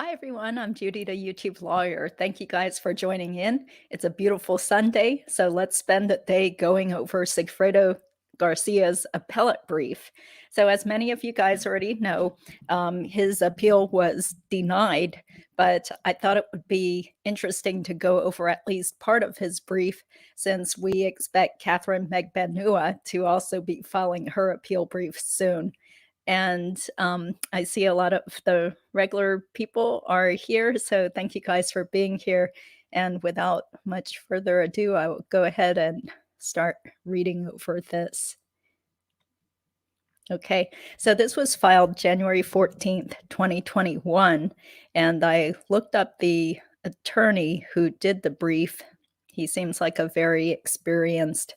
Hi, everyone. I'm Judy the YouTube Lawyer. Thank you guys for joining in. It's a beautiful Sunday, so let's spend the day going over Sigfredo Garcia's appellate brief. So, as many of you guys already know, his appeal was denied, but I thought it would be interesting to go over at least part of his brief since we expect Katherine Magbanua to also be filing her appeal brief soon. And I see a lot of the regular people are here, so thank you guys for being here. And without much further ado, I will go ahead and start reading over this. Okay, so this was filed January 14th, 2021, and I looked up the attorney who did the brief. He seems like a very experienced,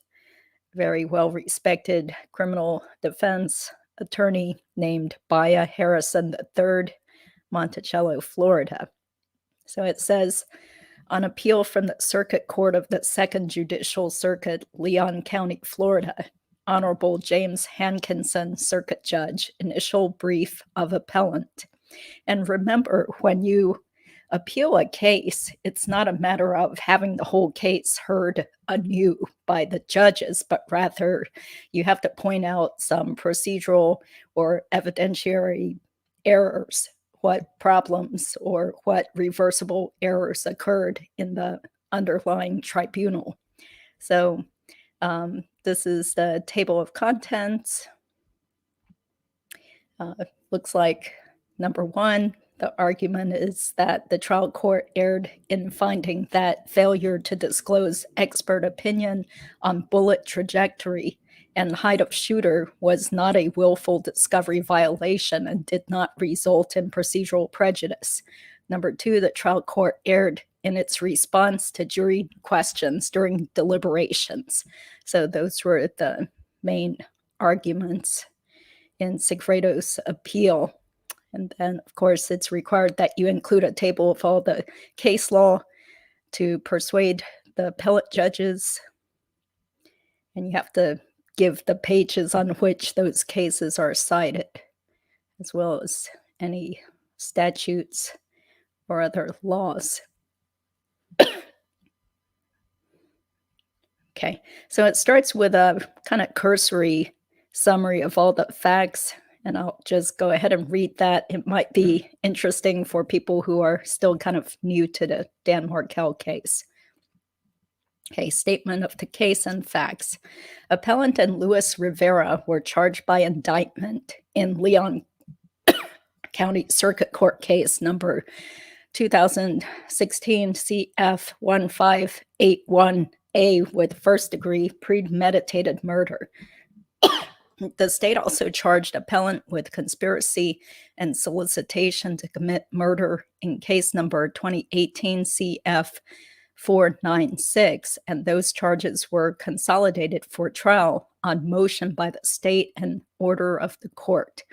very well-respected criminal defense attorney named Baya Harrison III, Monticello, Florida. So it says, on appeal from the Circuit Court of the 2nd Judicial Circuit, Leon County, Florida, Honorable James Hankinson, Circuit Judge, initial brief of appellant. And remember, when you appeal a case, it's not a matter of having the whole case heard anew by the judges, but rather you have to point out some procedural or evidentiary errors, what problems or what reversible errors occurred in the underlying tribunal. So this is the table of contents. Looks like number one, the argument is that the trial court erred in finding that failure to disclose expert opinion on bullet trajectory and height of shooter was not a willful discovery violation and did not result in procedural prejudice. Number two, the trial court erred in its response to jury questions during deliberations. So those were the main arguments in Sigfredo's appeal. And then, of course, it's required that you include a table of all the case law to persuade the appellate judges. And you have to give the pages on which those cases are cited, as well as any statutes or other laws. Okay, so it starts with a kind of cursory summary of all the facts, and I'll just go ahead and read that. It might be interesting for people who are still kind of new to the Dan Markel case. Okay, statement of the case and facts. Appellant and Luis Rivera were charged by indictment in Leon County Circuit Court case number 2016 CF 1581A with first-degree premeditated murder. The state also charged appellant with conspiracy and solicitation to commit murder in case number 2018 CF 496, and those charges were consolidated for trial on motion by the state and order of the court.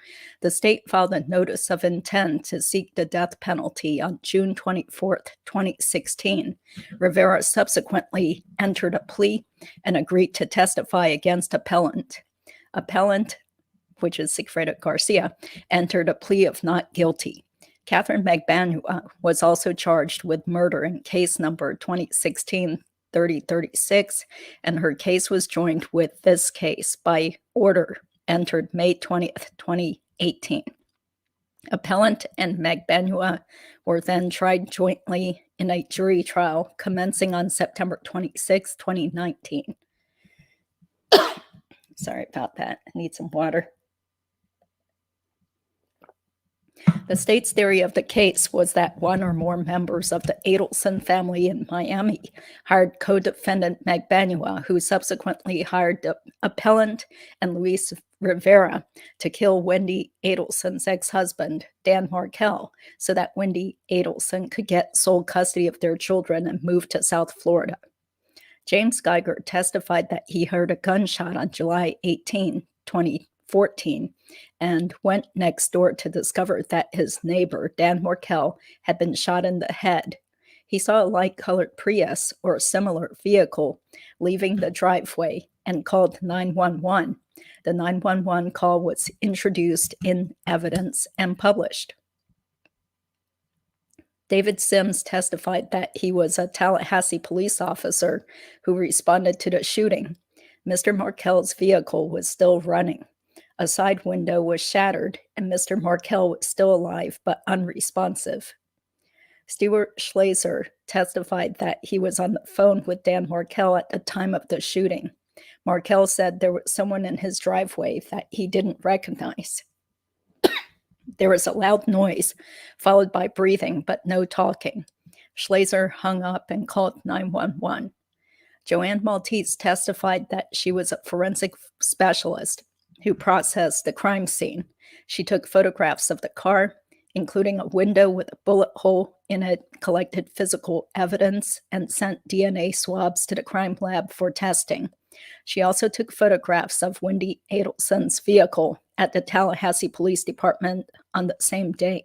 The state filed a notice of intent to seek the death penalty on June 24th, 2016. Rivera subsequently entered a plea and agreed to testify against appellant. Appellant, which is Sigfredo Garcia, entered a plea of not guilty. Katherine Magbanua was also charged with murder in case number 2016-3036, and her case was joined with this case by order entered May 20th, 2018. Appellant and Magbanua were then tried jointly in a jury trial commencing on September 26, 2019. Sorry about that. I need some water. The state's theory of the case was that one or more members of the Adelson family in Miami hired co-defendant Magbanua, who subsequently hired the appellant and Luis Rivera to kill Wendy Adelson's ex-husband, Dan Markel, so that Wendy Adelson could get sole custody of their children and move to South Florida. James Geiger testified that he heard a gunshot on July 18, 2014, and went next door to discover that his neighbor, Dan Markel, had been shot in the head. He saw a light-colored Prius or a similar vehicle leaving the driveway and called 911. The 911 call was introduced in evidence and published. David Sims testified that he was a Tallahassee police officer who responded to the shooting. Mr. Markel's vehicle was still running. A side window was shattered, and Mr. Markel was still alive but unresponsive. Stuart Schlazer testified that he was on the phone with Dan Markel at the time of the shooting. Markel said there was someone in his driveway that he didn't recognize. There was a loud noise, followed by breathing, but no talking. Schlazer hung up and called 911. Joanne Maltese testified that she was a forensic specialist who processed the crime scene. She took photographs of the car, including a window with a bullet hole in it, collected physical evidence, and sent DNA swabs to the crime lab for testing. She also took photographs of Wendy Adelson's vehicle at the Tallahassee Police Department on the same day.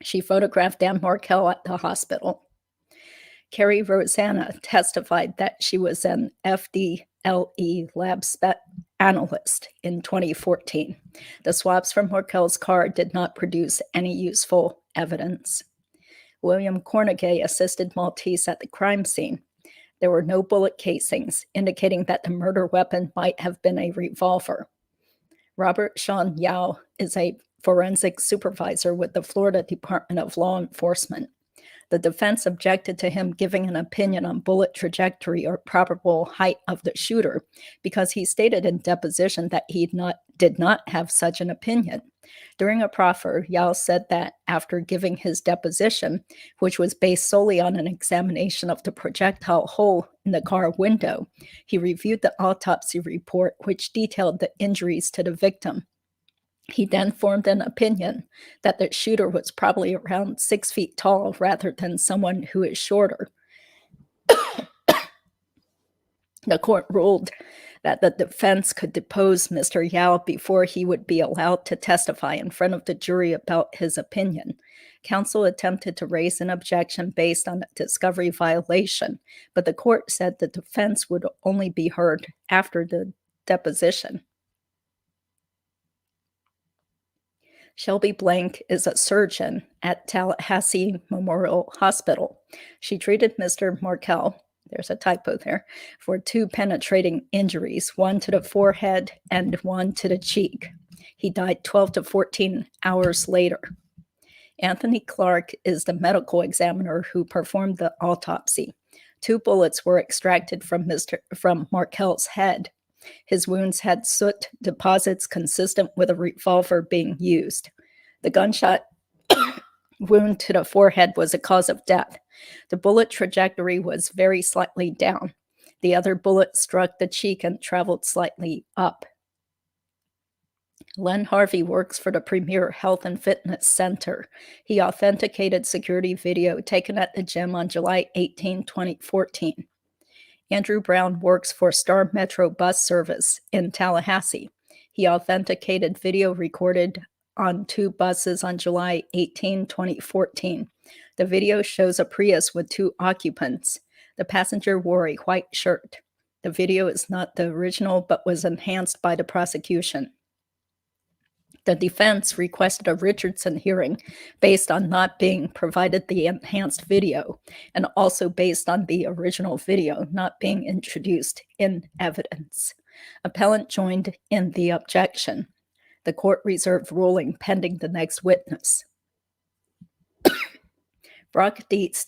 She photographed Dan Markel at the hospital. Carrie Rosanna testified that she was an FDLE lab analyst in 2014. The swabs from Markel's car did not produce any useful evidence. William Cornegay assisted Maltese at the crime scene. There were no bullet casings, indicating that the murder weapon might have been a revolver. Robert Sean Yao is a forensic supervisor with the Florida Department of Law Enforcement. The defense objected to him giving an opinion on bullet trajectory or probable height of the shooter because he stated in deposition that he did not have such an opinion. During a proffer, Yao said that after giving his deposition, which was based solely on an examination of the projectile hole in the car window, he reviewed the autopsy report, which detailed the injuries to the victim. He then formed an opinion that the shooter was probably around 6 feet tall rather than someone who is shorter. The court ruled that the defense could depose Mr. Yao before he would be allowed to testify in front of the jury about his opinion. Counsel attempted to raise an objection based on a discovery violation, but the court said the defense would only be heard after the deposition. Shelby Blank is a surgeon at Tallahassee Memorial Hospital. She treated Mr. Markel, there's a typo there, for 2 penetrating injuries, one to the forehead and one to the cheek. He died 12 to 14 hours later. Anthony Clark is the medical examiner who performed the autopsy. 2 bullets were extracted from Markel's head. His wounds had soot deposits consistent with a revolver being used. The gunshot wound to the forehead was a cause of death. The bullet trajectory was very slightly down. The other bullet struck the cheek and traveled slightly up. Len Harvey works for the Premier Health and Fitness Center. He authenticated security video taken at the gym on July 18, 2014. Andrew Brown works for Star Metro Bus Service in Tallahassee. He authenticated video recorded on 2 buses on July 18, 2014. The video shows a Prius with 2 occupants. The passenger wore a white shirt. The video is not the original, but was enhanced by the prosecution. The defense requested a Richardson hearing based on not being provided the enhanced video, and also based on the original video not being introduced in evidence. Appellant joined in the objection. The court reserved ruling pending the next witness. Brock Dietz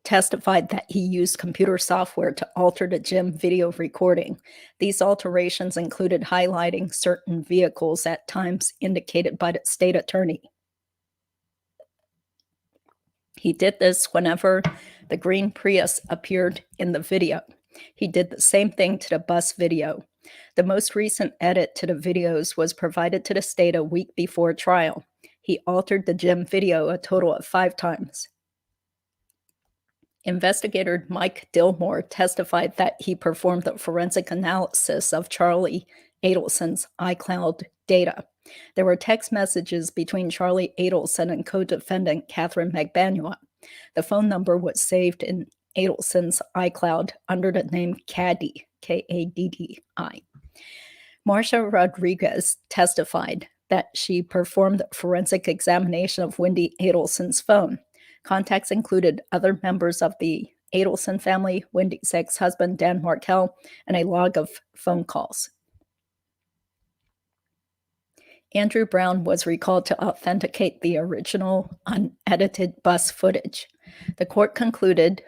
testified that he used computer software to alter the gym video recording. These alterations included highlighting certain vehicles at times indicated by the state attorney. He did this whenever the green Prius appeared in the video. He did the same thing to the bus video. The most recent edit to the videos was provided to the state a week before trial. He altered the gym video a total of 5 times. Investigator Mike Dillmore testified that he performed a forensic analysis of Charlie Adelson's iCloud data. There were text messages between Charlie Adelson and co-defendant Katherine Magbanua. The phone number was saved in Adelson's iCloud under the name Caddy, K-A-D-D-I. Marcia Rodriguez testified that she performed a forensic examination of Wendy Adelson's phone. Contacts included other members of the Adelson family, Wendy's ex-husband Dan Markel, and a log of phone calls. Andrew Brown was recalled to authenticate the original unedited bus footage. The court conducted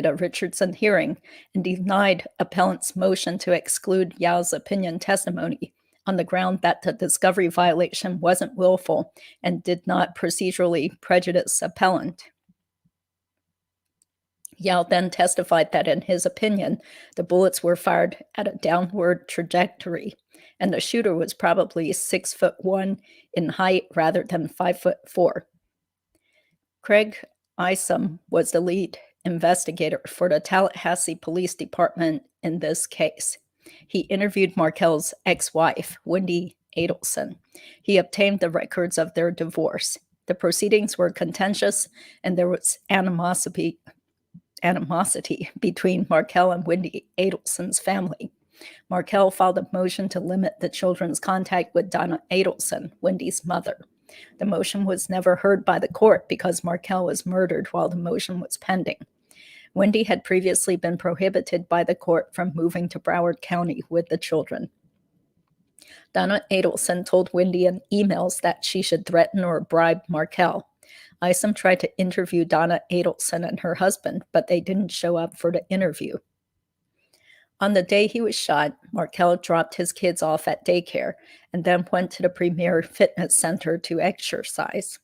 a Richardson hearing and denied appellant's motion to exclude Yao's opinion testimony on the ground that the discovery violation wasn't willful and did not procedurally prejudice appellant. Yao then testified that in his opinion, the bullets were fired at a downward trajectory, and the shooter was probably 6'1" in height rather than 5'4". Craig Isom was the lead investigator for the Tallahassee Police Department in this case. He interviewed Markel's ex-wife, Wendy Adelson. He obtained the records of their divorce. The proceedings were contentious, and there was animosity between Markel and Wendy Adelson's family. Markel filed a motion to limit the children's contact with Donna Adelson, Wendy's mother. The motion was never heard by the court because Markel was murdered while the motion was pending. Wendy had previously been prohibited by the court from moving to Broward County with the children. Donna Adelson told Wendy in emails that she should threaten or bribe Markel. Isom tried to interview Donna Adelson and her husband, but they didn't show up for the interview. On the day he was shot, Markel dropped his kids off at daycare and then went to the Premier Fitness Center to exercise.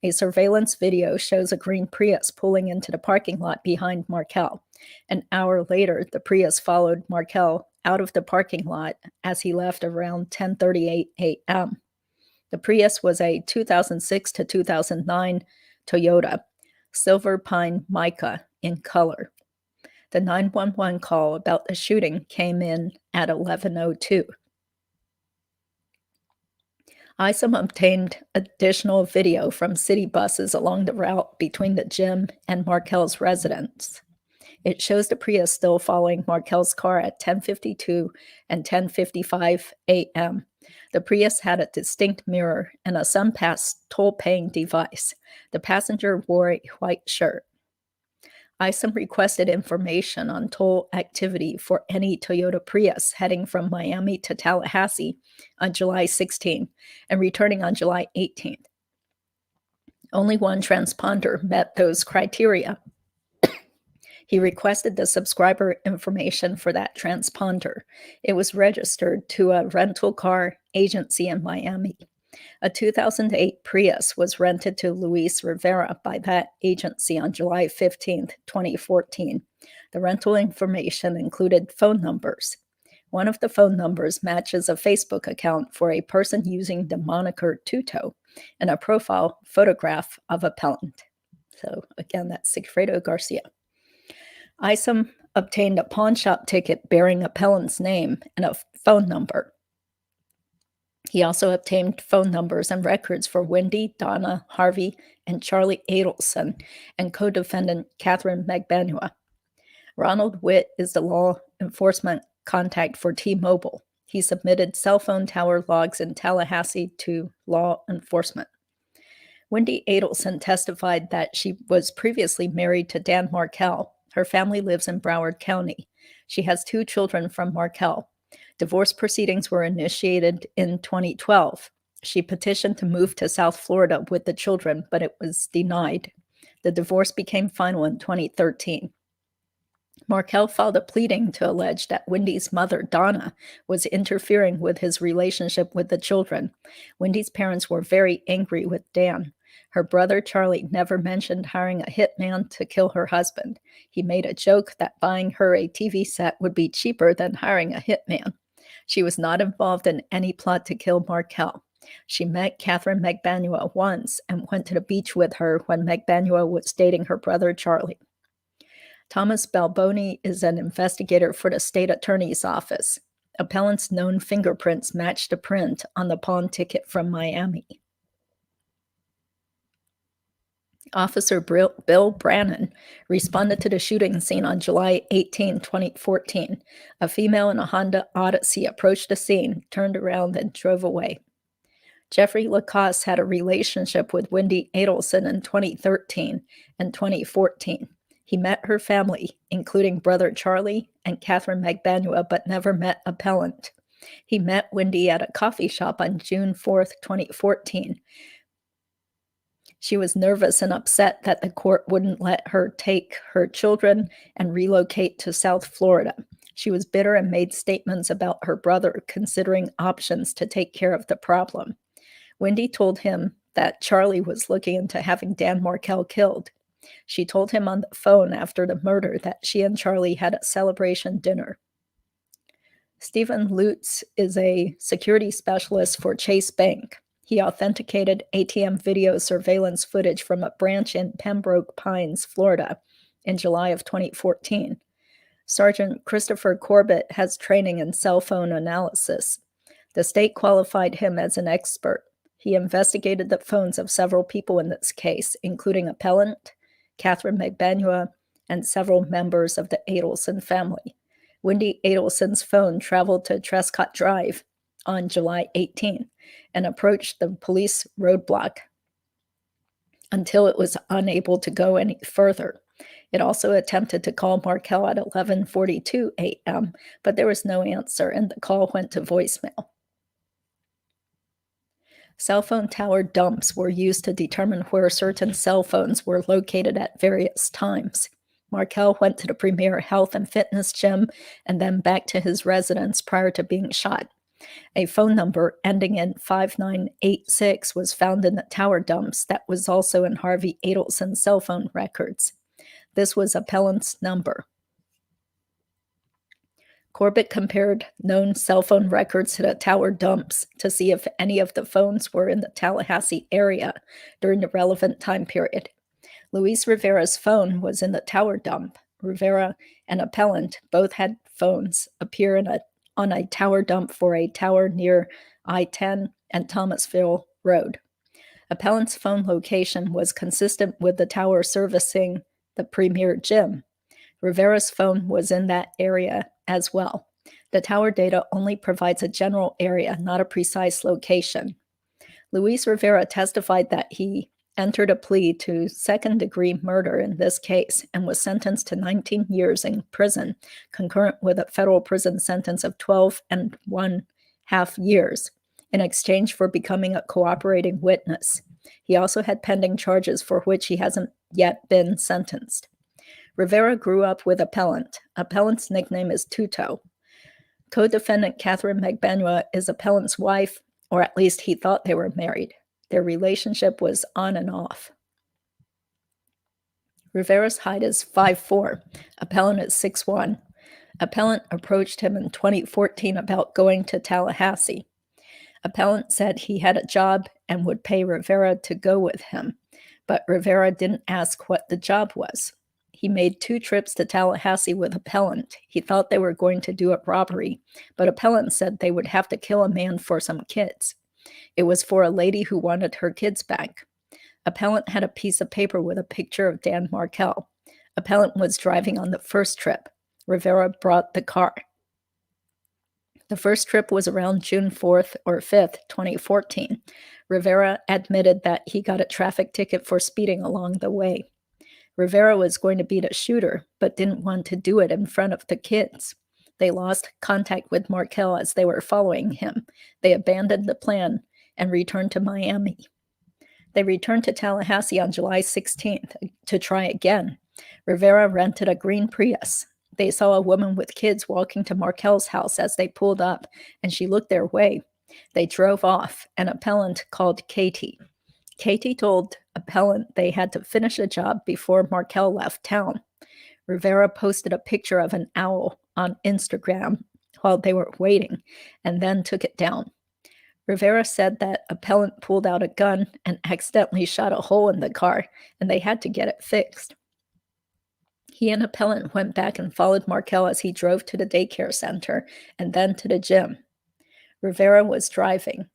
A surveillance video shows a green Prius pulling into the parking lot behind Markel. An hour later, the Prius followed Markel out of the parking lot as he left around 10:38 a.m. The Prius was a 2006 to 2009 Toyota, silver pine mica in color. The 911 call about the shooting came in at 11:02. Isom obtained additional video from city buses along the route between the gym and Markel's residence. It shows the Prius still following Markel's car at 10:52 and 10:55 a.m. The Prius had a distinct mirror and a SunPass toll-paying device. The passenger wore a white shirt. Isom requested information on toll activity for any Toyota Prius heading from Miami to Tallahassee on July 16 and returning on July 18th. Only one transponder met those criteria. He requested the subscriber information for that transponder. It was registered to a rental car agency in Miami. A 2008 Prius was rented to Luis Rivera by that agency on July 15, 2014. The rental information included phone numbers. One of the phone numbers matches a Facebook account for a person using the moniker Tuto and a profile photograph of appellant. So again, that's Sigfredo Garcia. Isom obtained a pawn shop ticket bearing appellant's name and a phone number. He also obtained phone numbers and records for Wendy, Donna, Harvey, and Charlie Adelson, and co-defendant Katherine Magbanua. Ronald Witt is the law enforcement contact for T-Mobile. He submitted cell phone tower logs in Tallahassee to law enforcement. Wendy Adelson testified that she was previously married to Dan Markel. Her family lives in Broward County. She has 2 children from Markel. Divorce proceedings were initiated in 2012. She petitioned to move to South Florida with the children, but it was denied. The divorce became final in 2013. Markel filed a pleading to allege that Wendy's mother, Donna, was interfering with his relationship with the children. Wendy's parents were very angry with Dan. Her brother, Charlie, never mentioned hiring a hitman to kill her husband. He made a joke that buying her a TV set would be cheaper than hiring a hitman. She was not involved in any plot to kill Markel. She met Katherine Magbanua once and went to the beach with her when Magbanua was dating her brother, Charlie. Thomas Balboni is an investigator for the state attorney's office. Appellant's known fingerprints matched the print on the pawn ticket from Miami. Officer Bill Brannon responded to the shooting scene on July 18, 2014. A female in a Honda Odyssey approached the scene, turned around, and drove away. Jeffrey Lacoste had a relationship with Wendy Adelson in 2013 and 2014. He met her family, including brother Charlie and Katherine Magbanua, but never met Appellant. He met Wendy at a coffee shop on June 4, 2014. She was nervous and upset that the court wouldn't let her take her children and relocate to South Florida. She was bitter and made statements about her brother considering options to take care of the problem. Wendy told him that Charlie was looking into having Dan Markel killed. She told him on the phone after the murder that she and Charlie had a celebration dinner. Stephen Lutz is a security specialist for Chase Bank. He authenticated ATM video surveillance footage from a branch in Pembroke Pines, Florida, in July of 2014. Sergeant Christopher Corbett has training in cell phone analysis. The state qualified him as an expert. He investigated the phones of several people in this case, including Appellant, Katherine Magbanua, and several members of the Adelson family. Wendy Adelson's phone traveled to Trescott Drive on July 18 and approached the police roadblock until it was unable to go any further. It also attempted to call Markel at 11:42 a.m., but there was no answer, and the call went to voicemail. Cell phone tower dumps were used to determine where certain cell phones were located at various times. Markel went to the Premier Health and Fitness gym and then back to his residence prior to being shot. A phone number ending in 5986 was found in the tower dumps that was also in Harvey Adelson's cell phone records. This was Appellant's number. Corbett compared known cell phone records to the tower dumps to see if any of the phones were in the Tallahassee area during the relevant time period. Luis Rivera's phone was in the tower dump. Rivera and Appellant both had phones appear on a tower dump for a tower near I-10 and Thomasville Road. Appellant's phone location was consistent with the tower servicing the Premier Gym. Rivera's phone was in that area as well. The tower data only provides a general area, not a precise location. Luis Rivera testified that he entered a plea to second-degree murder in this case and was sentenced to 19 years in prison, concurrent with a federal prison sentence of 12.5 years, in exchange for becoming a cooperating witness. He also had pending charges for which he hasn't yet been sentenced. Rivera grew up with Appellant. Appellant's nickname is Tuto. Co-defendant Katherine Magbanua is Appellant's wife, or at least he thought they were married. Their relationship was on and off. Rivera's height is 5'4". Appellant is 6'1". Appellant approached him in 2014 about going to Tallahassee. Appellant said he had a job and would pay Rivera to go with him, but Rivera didn't ask what the job was. He made 2 trips to Tallahassee with Appellant. He thought they were going to do a robbery, but Appellant said they would have to kill a man for some kids. It was for a lady who wanted her kids back. Appellant had a piece of paper with a picture of Dan Markel. Appellant was driving on the first trip. Rivera brought the car. The first trip was around June 4th or 5th, 2014. Rivera admitted that he got a traffic ticket for speeding along the way. Rivera was going to be the shooter, but didn't want to do it in front of the kids. They lost contact with Markel as they were following him. They abandoned the plan and returned to Miami. They returned to Tallahassee on July 16th to try again. Rivera rented a green Prius. They saw a woman with kids walking to Markel's house as they pulled up, and she looked their way. They drove off, and Appellant called Katie. Katie told Appellant they had to finish a job before Markel left town. Rivera posted a picture of an owl on Instagram while they were waiting, and then took it down. Rivera said that Appellant pulled out a gun and accidentally shot a hole in the car, and they had to get it fixed. He and Appellant went back and followed Markel as he drove to the daycare center and then to the gym. Rivera was driving.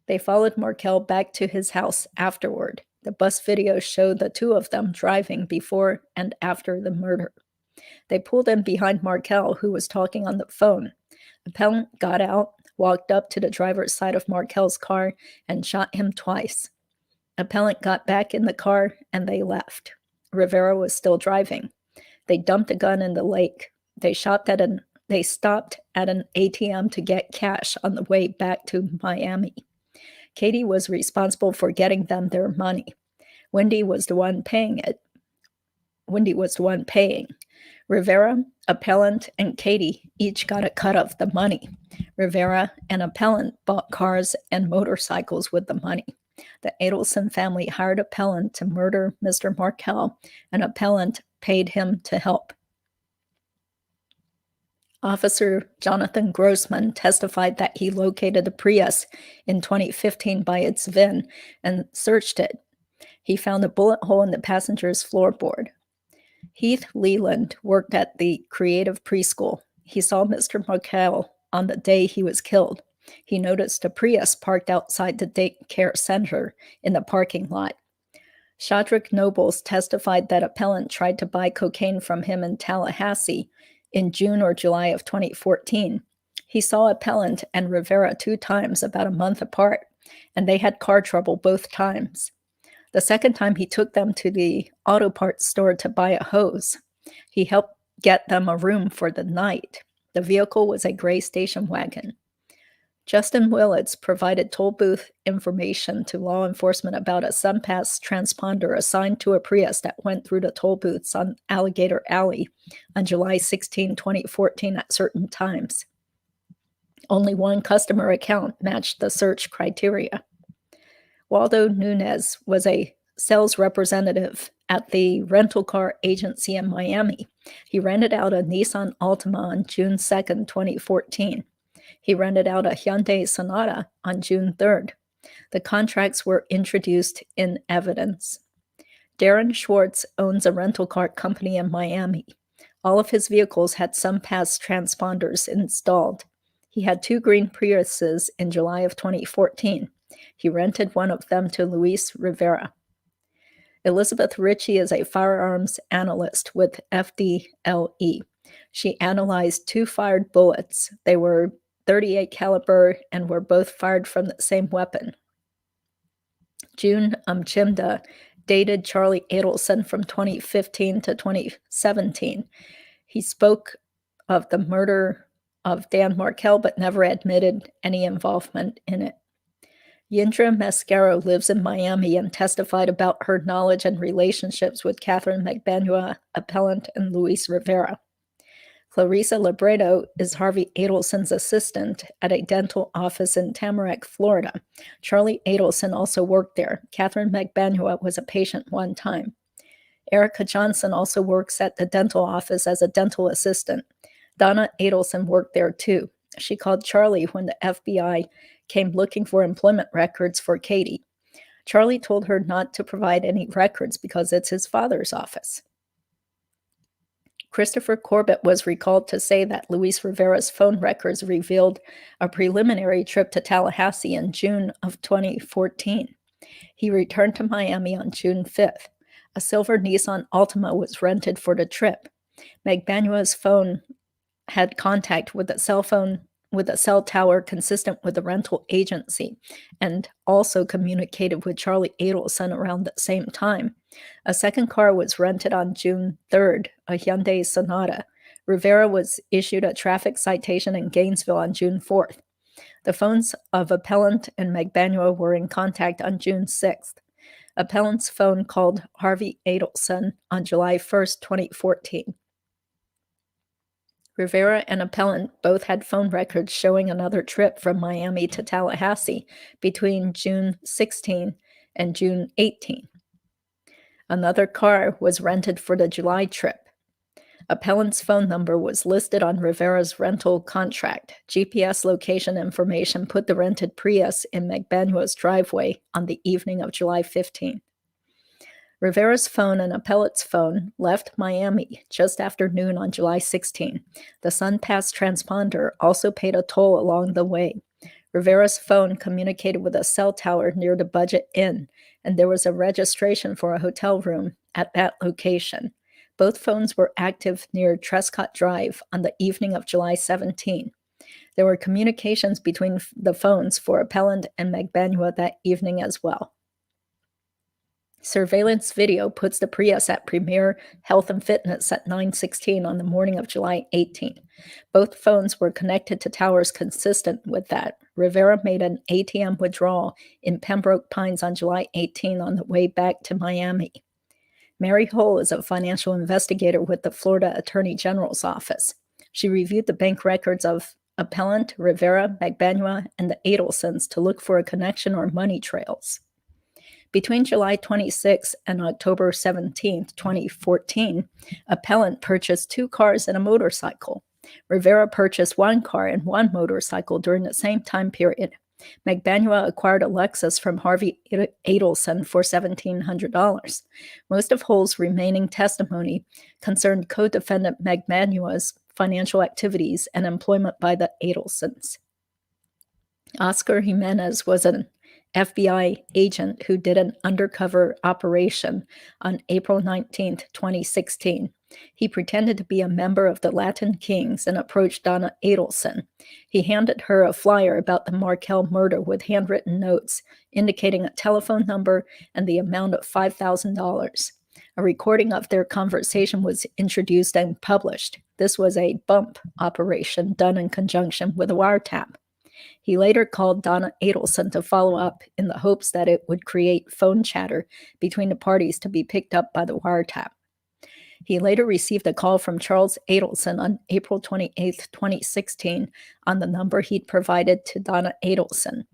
They followed Markel back to his house afterward. The bus video showed the 2 of them driving before and after the murder. They pulled in behind Markel, who was talking on the phone. Appellant got out, walked up to the driver's side of Markel's car and shot him twice. Appellant got back in the car and they left. Rivera was still driving. They dumped a gun in the lake. They stopped at an ATM to get cash on the way back to Miami. Katie was responsible for getting them their money. Wendy was the one paying. Rivera, Appellant, and Katie each got a cut of the money. Rivera and Appellant bought cars and motorcycles with the money. The Adelson family hired Appellant to murder Mr. Markel, and Appellant paid him to help. Officer Jonathan Grossman testified that he located the Prius in 2015 by its VIN and searched it. He found a bullet hole in the passenger's floorboard. Heath Leland worked at the Creative Preschool. He saw Mr. Markel on the day he was killed. He noticed a Prius parked outside the daycare center in the parking lot. Shadrick Nobles testified that Appellant tried to buy cocaine from him in Tallahassee in June or July of 2014. He saw Appellant and Rivera 2 times about a month apart, and they had car trouble both times. The second time he took them to the auto parts store to buy a hose. He helped get them a room for the night. The vehicle was a gray station wagon. Justin Willits provided toll booth information to law enforcement about a SunPass transponder assigned to a Prius that went through the toll booths on Alligator Alley on July 16, 2014 at certain times. Only one customer account matched the search criteria. Waldo Nunez was a sales representative at the rental car agency in Miami. He rented out a Nissan Altima on June 2, 2014. He rented out a Hyundai Sonata on June 3rd. The contracts were introduced in evidence. Darren Schwartz owns a rental car company in Miami. All of his vehicles had SunPass transponders installed. He had 2 green Priuses in July of 2014. He rented one of them to Luis Rivera. Elizabeth Ritchie is a firearms analyst with FDLE. She analyzed 2 fired bullets. They were .38 caliber and were both fired from the same weapon. June Chimda dated Charlie Adelson from 2015 to 2017. He spoke of the murder of Dan Markel but never admitted any involvement in it. Yindra Mascaro lives in Miami and testified about her knowledge and relationships with Katherine Magbanua, Appellant, and Luis Rivera. Clarissa Libredo is Harvey Adelson's assistant at a dental office in Tamarack, Florida. Charlie Adelson also worked there. Katherine Magbanua was a patient one time. Erica Johnson also works at the dental office as a dental assistant. Donna Adelson worked there too. She called Charlie when the FBI came looking for employment records for Katie. Charlie told her not to provide any records because it's his father's office. Christopher Corbett was recalled to say that Luis Rivera's phone records revealed a preliminary trip to Tallahassee in June of 2014. He returned to Miami on June 5th. A silver Nissan Altima was rented for the trip. Magbanua's phone had contact with a cell tower consistent with the rental agency and also communicated with Charlie Adelson around the same time. A second car was rented on June 3rd, a Hyundai Sonata. Rivera was issued a traffic citation in Gainesville on June 4th. The phones of Appellant and Magbanua were in contact on June 6th. Appellant's phone called Harvey Adelson on July 1st, 2014. Rivera and Appellant both had phone records showing another trip from Miami to Tallahassee between June 16 and June 18. Another car was rented for the July trip. Appellant's phone number was listed on Rivera's rental contract. GPS location information put the rented Prius in Magbanua's driveway on the evening of July 15. Rivera's phone and Appellate's phone left Miami just after noon on July 16. The SunPass transponder also paid a toll along the way. Rivera's phone communicated with a cell tower near the Budget Inn, and there was a registration for a hotel room at that location. Both phones were active near Trescott Drive on the evening of July 17. There were communications between the phones for Appellant and Magbanua that evening as well. Surveillance video puts the Prius at Premier Health and Fitness at 9:16 on the morning of July 18. Both phones were connected to towers consistent with that. Rivera made an ATM withdrawal in Pembroke Pines on July 18 on the way back to Miami. Mary Hull is a financial investigator with the Florida Attorney General's office. She reviewed the bank records of Appellant, Rivera, Magbanua, and the Adelsons to look for a connection or money trails. Between July 26 and October 17, 2014, Appellant purchased 2 cars and a motorcycle. Rivera purchased 1 car and 1 motorcycle during the same time period. Magbanua acquired a Lexus from Harvey Adelson for $1,700. Most of Hull's remaining testimony concerned co-defendant Magbanua's financial activities and employment by the Adelsons. Oscar Jimenez was an FBI agent who did an undercover operation on April 19, 2016. He pretended to be a member of the Latin Kings and approached Donna Adelson. He handed her a flyer about the Markel murder with handwritten notes indicating a telephone number and the amount of $5,000. A recording of their conversation was introduced and published. This was a bump operation done in conjunction with a wiretap. He later called Donna Adelson to follow up in the hopes that it would create phone chatter between the parties to be picked up by the wiretap. He later received a call from Charles Adelson on April 28, 2016, on the number he'd provided to Donna Adelson.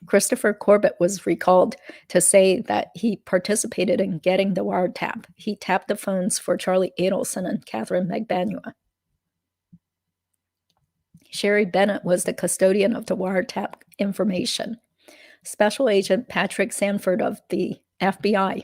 Christopher Corbett was recalled to say that he participated in getting the wiretap. He tapped the phones for Charlie Adelson and Katherine Magbanua. Sherry Bennett was the custodian of the wiretap information. Special Agent Patrick Sanford of the FBI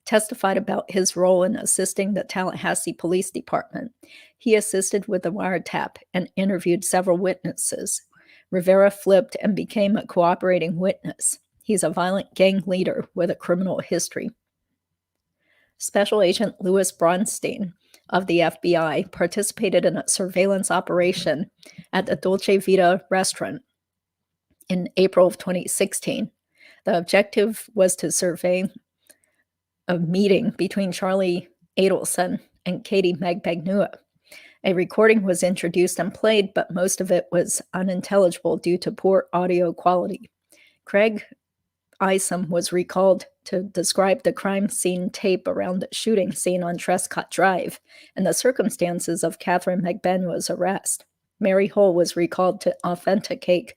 testified about his role in assisting the Tallahassee Police Department. He assisted with the wiretap and interviewed several witnesses. Rivera flipped and became a cooperating witness. He's a violent gang leader with a criminal history. Special Agent Louis Bronstein of the FBI participated in a surveillance operation at the Dolce Vita restaurant in April of 2016. The objective was to survey a meeting between Charlie Adelson and Katie Magbanua. A recording was introduced and played, but most of it was unintelligible due to poor audio quality. Craig Isom was recalled to describe the crime scene tape around the shooting scene on Trescott Drive and the circumstances of Katherine Magbanua's arrest. Mary Hull was recalled to authenticate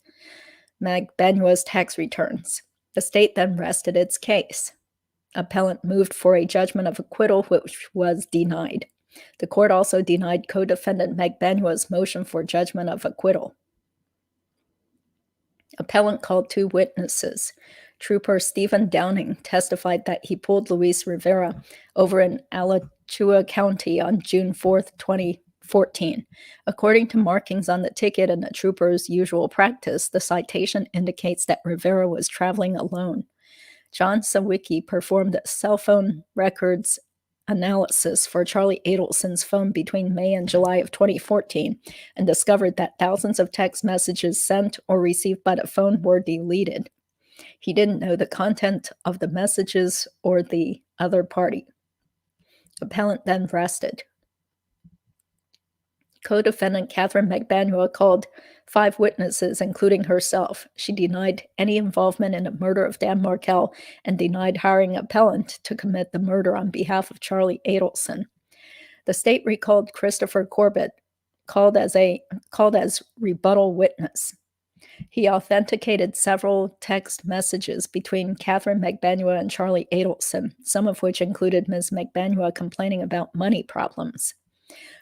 Magbanua's tax returns. The state then rested its case. Appellant moved for a judgment of acquittal, which was denied. The court also denied co-defendant Magbanua's motion for judgment of acquittal. Appellant called 2 witnesses. Trooper Stephen Downing testified that he pulled Luis Rivera over in Alachua County on June 4, 2014. According to markings on the ticket and the trooper's usual practice, the citation indicates that Rivera was traveling alone. John Sawicki performed a cell phone records analysis for Charlie Adelson's phone between May and July of 2014 and discovered that thousands of text messages sent or received by the phone were deleted. He didn't know the content of the messages or the other party. Appellant then rested. Co-defendant Katherine Magbanua called 5 witnesses, including herself. She denied any involvement in the murder of Dan Markel and denied hiring Appellant to commit the murder on behalf of Charlie Adelson. The state recalled Christopher Corbett, called as rebuttal witness. He authenticated several text messages between Katherine Magbanua and Charlie Adelson, some of which included Ms. Magbanua complaining about money problems.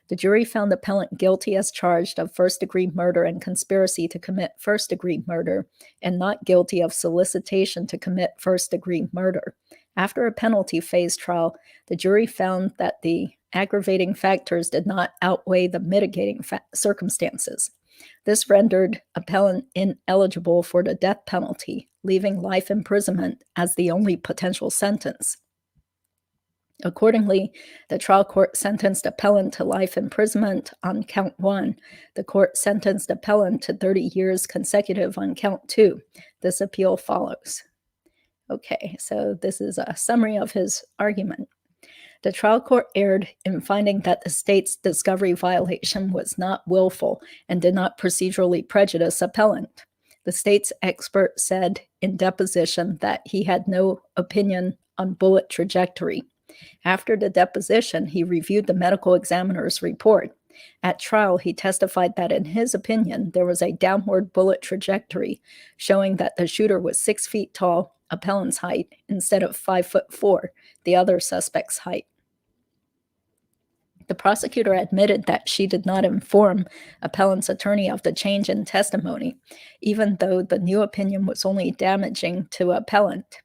The jury found Appellant guilty as charged of first-degree murder and conspiracy to commit first-degree murder, and not guilty of solicitation to commit first-degree murder. After a penalty phase trial, the jury found that the aggravating factors did not outweigh the mitigating circumstances. This rendered Appellant ineligible for the death penalty, leaving life imprisonment as the only potential sentence. Accordingly, the trial court sentenced appellant to life imprisonment on count 1. The court sentenced appellant to 30 years consecutive on count 2. This appeal follows. Okay, so this is a summary of his argument. The trial court erred in finding that the state's discovery violation was not willful and did not procedurally prejudice appellant. The state's expert said in deposition that he had no opinion on bullet trajectory. After the deposition, he reviewed the medical examiner's report. At trial, he testified that in his opinion, there was a downward bullet trajectory showing that the shooter was 6 feet tall, appellant's height, instead of 5'4", the other suspect's height. The prosecutor admitted that she did not inform appellant's attorney of the change in testimony, even though the new opinion was only damaging to appellant.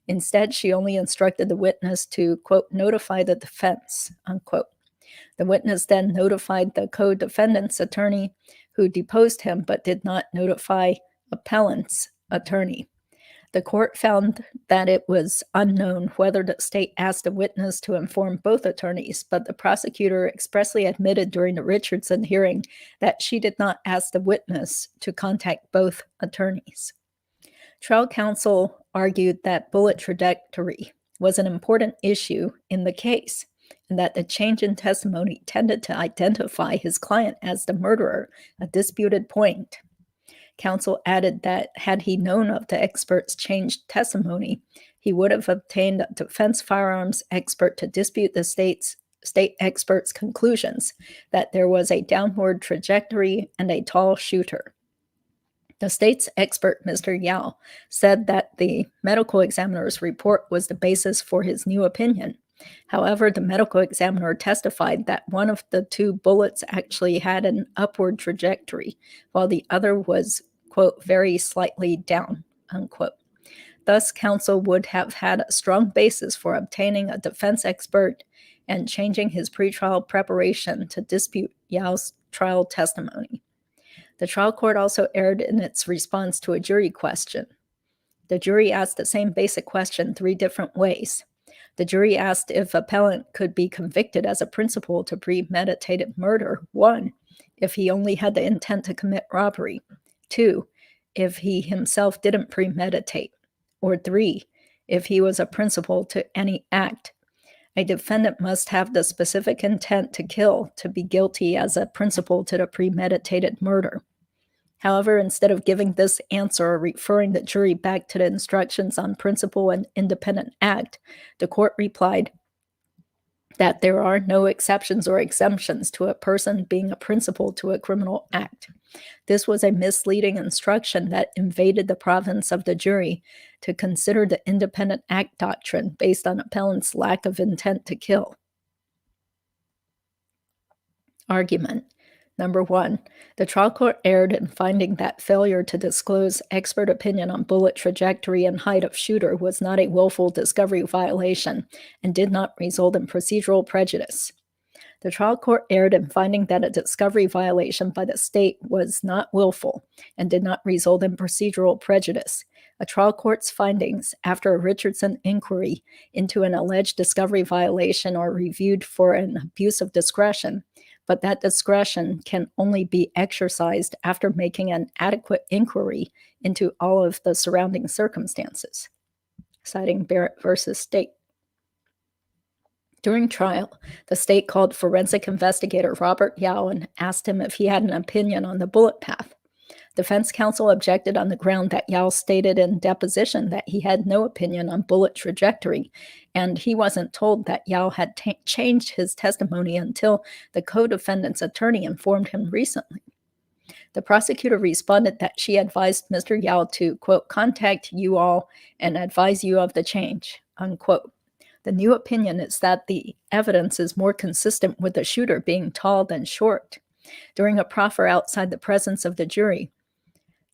Instead, she only instructed the witness to, quote, notify the defense, unquote. The witness then notified the co-defendant's attorney, who deposed him but did not notify appellant's attorney. The court found that it was unknown whether the state asked the witness to inform both attorneys, but the prosecutor expressly admitted during the Richardson hearing that she did not ask the witness to contact both attorneys. Trial counsel argued that bullet trajectory was an important issue in the case, and that the change in testimony tended to identify his client as the murderer, a disputed point. Counsel added that had he known of the expert's changed testimony, he would have obtained a defense firearms expert to dispute the state expert's conclusions that there was a downward trajectory and a tall shooter. The state's expert, Mr. Yao, said that the medical examiner's report was the basis for his new opinion. However, the medical examiner testified that one of the 2 bullets actually had an upward trajectory, while the other was, quote, very slightly down, unquote. Thus, counsel would have had a strong basis for obtaining a defense expert and changing his pretrial preparation to dispute Yao's trial testimony. The trial court also erred in its response to a jury question. The jury asked the same basic question 3 different ways. The jury asked if appellant could be convicted as a principal to premeditated murder. 1, if he only had the intent to commit robbery. 2, if he himself didn't premeditate. Or 3, if he was a principal to any act. A defendant must have the specific intent to kill to be guilty as a principal to the premeditated murder. However, instead of giving this answer or referring the jury back to the instructions on principal and independent act, the court replied that there are no exceptions or exemptions to a person being a principal to a criminal act. This was a misleading instruction that invaded the province of the jury to consider the independent act doctrine based on appellant's lack of intent to kill. Argument. Number 1, the trial court erred in finding that failure to disclose expert opinion on bullet trajectory and height of shooter was not a willful discovery violation and did not result in procedural prejudice. The trial court erred in finding that a discovery violation by the state was not willful and did not result in procedural prejudice. A trial court's findings after a Richardson inquiry into an alleged discovery violation are reviewed for an abuse of discretion, but that discretion can only be exercised after making an adequate inquiry into all of the surrounding circumstances. Citing Barrett versus State. During trial, the state called forensic investigator Robert Yao and asked him if he had an opinion on the bullet path. Defense counsel objected on the ground that Yao stated in deposition that he had no opinion on bullet trajectory, and he wasn't told that Yao had changed his testimony until the co-defendant's attorney informed him recently. The prosecutor responded that she advised Mr. Yao to, quote, contact you all and advise you of the change, unquote. The new opinion is that the evidence is more consistent with the shooter being tall than short. During a proffer outside the presence of the jury,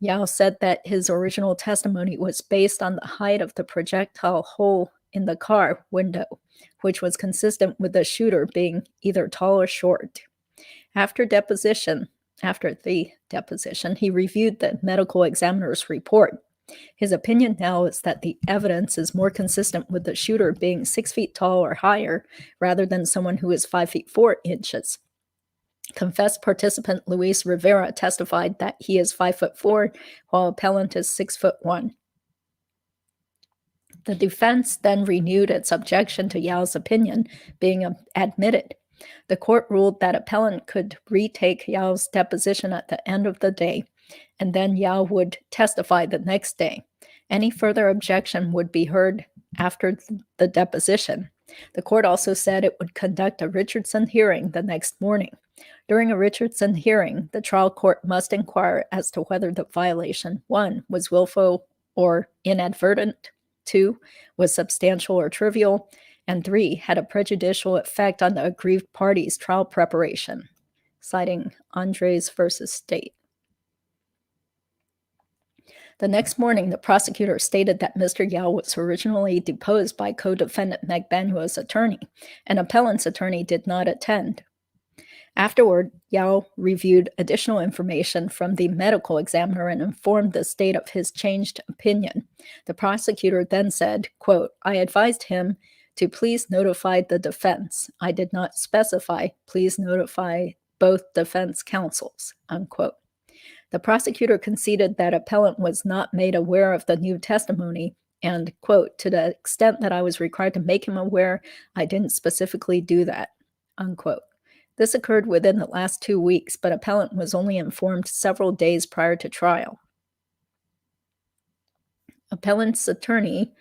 Yao said that his original testimony was based on the height of the projectile hole in the car window, which was consistent with the shooter being either tall or short. After the deposition, he reviewed the medical examiner's report. His opinion now is that the evidence is more consistent with the shooter being 6 feet tall or higher rather than someone who is 5 feet 4 inches. Confessed participant Luis Rivera testified that he is 5'4", while appellant is 6'1". The defense then renewed its objection to Yao's opinion being admitted. The court ruled that appellant could retake Yao's deposition at the end of the day, and then Yao would testify the next day. Any further objection would be heard after the deposition. The court also said it would conduct a Richardson hearing the next morning. During a Richardson hearing, the trial court must inquire as to whether the violation, 1, was willful or inadvertent, 2, was substantial or trivial, and 3, had a prejudicial effect on the aggrieved party's trial preparation, citing Andres versus State. The next morning, the prosecutor stated that Mr. Yao was originally deposed by co-defendant Magbanua's attorney, and appellant's attorney did not attend. Afterward, Yao reviewed additional information from the medical examiner and informed the state of his changed opinion. The prosecutor then said, quote, "I advised him to please notify the defense. I did not specify, please notify both defense counsels," unquote. The prosecutor conceded that appellant was not made aware of the new testimony and, quote, "to the extent that I was required to make him aware, I didn't specifically do that," unquote. This occurred within the last 2 weeks, but appellant was only informed several days prior to trial. Appellant's attorney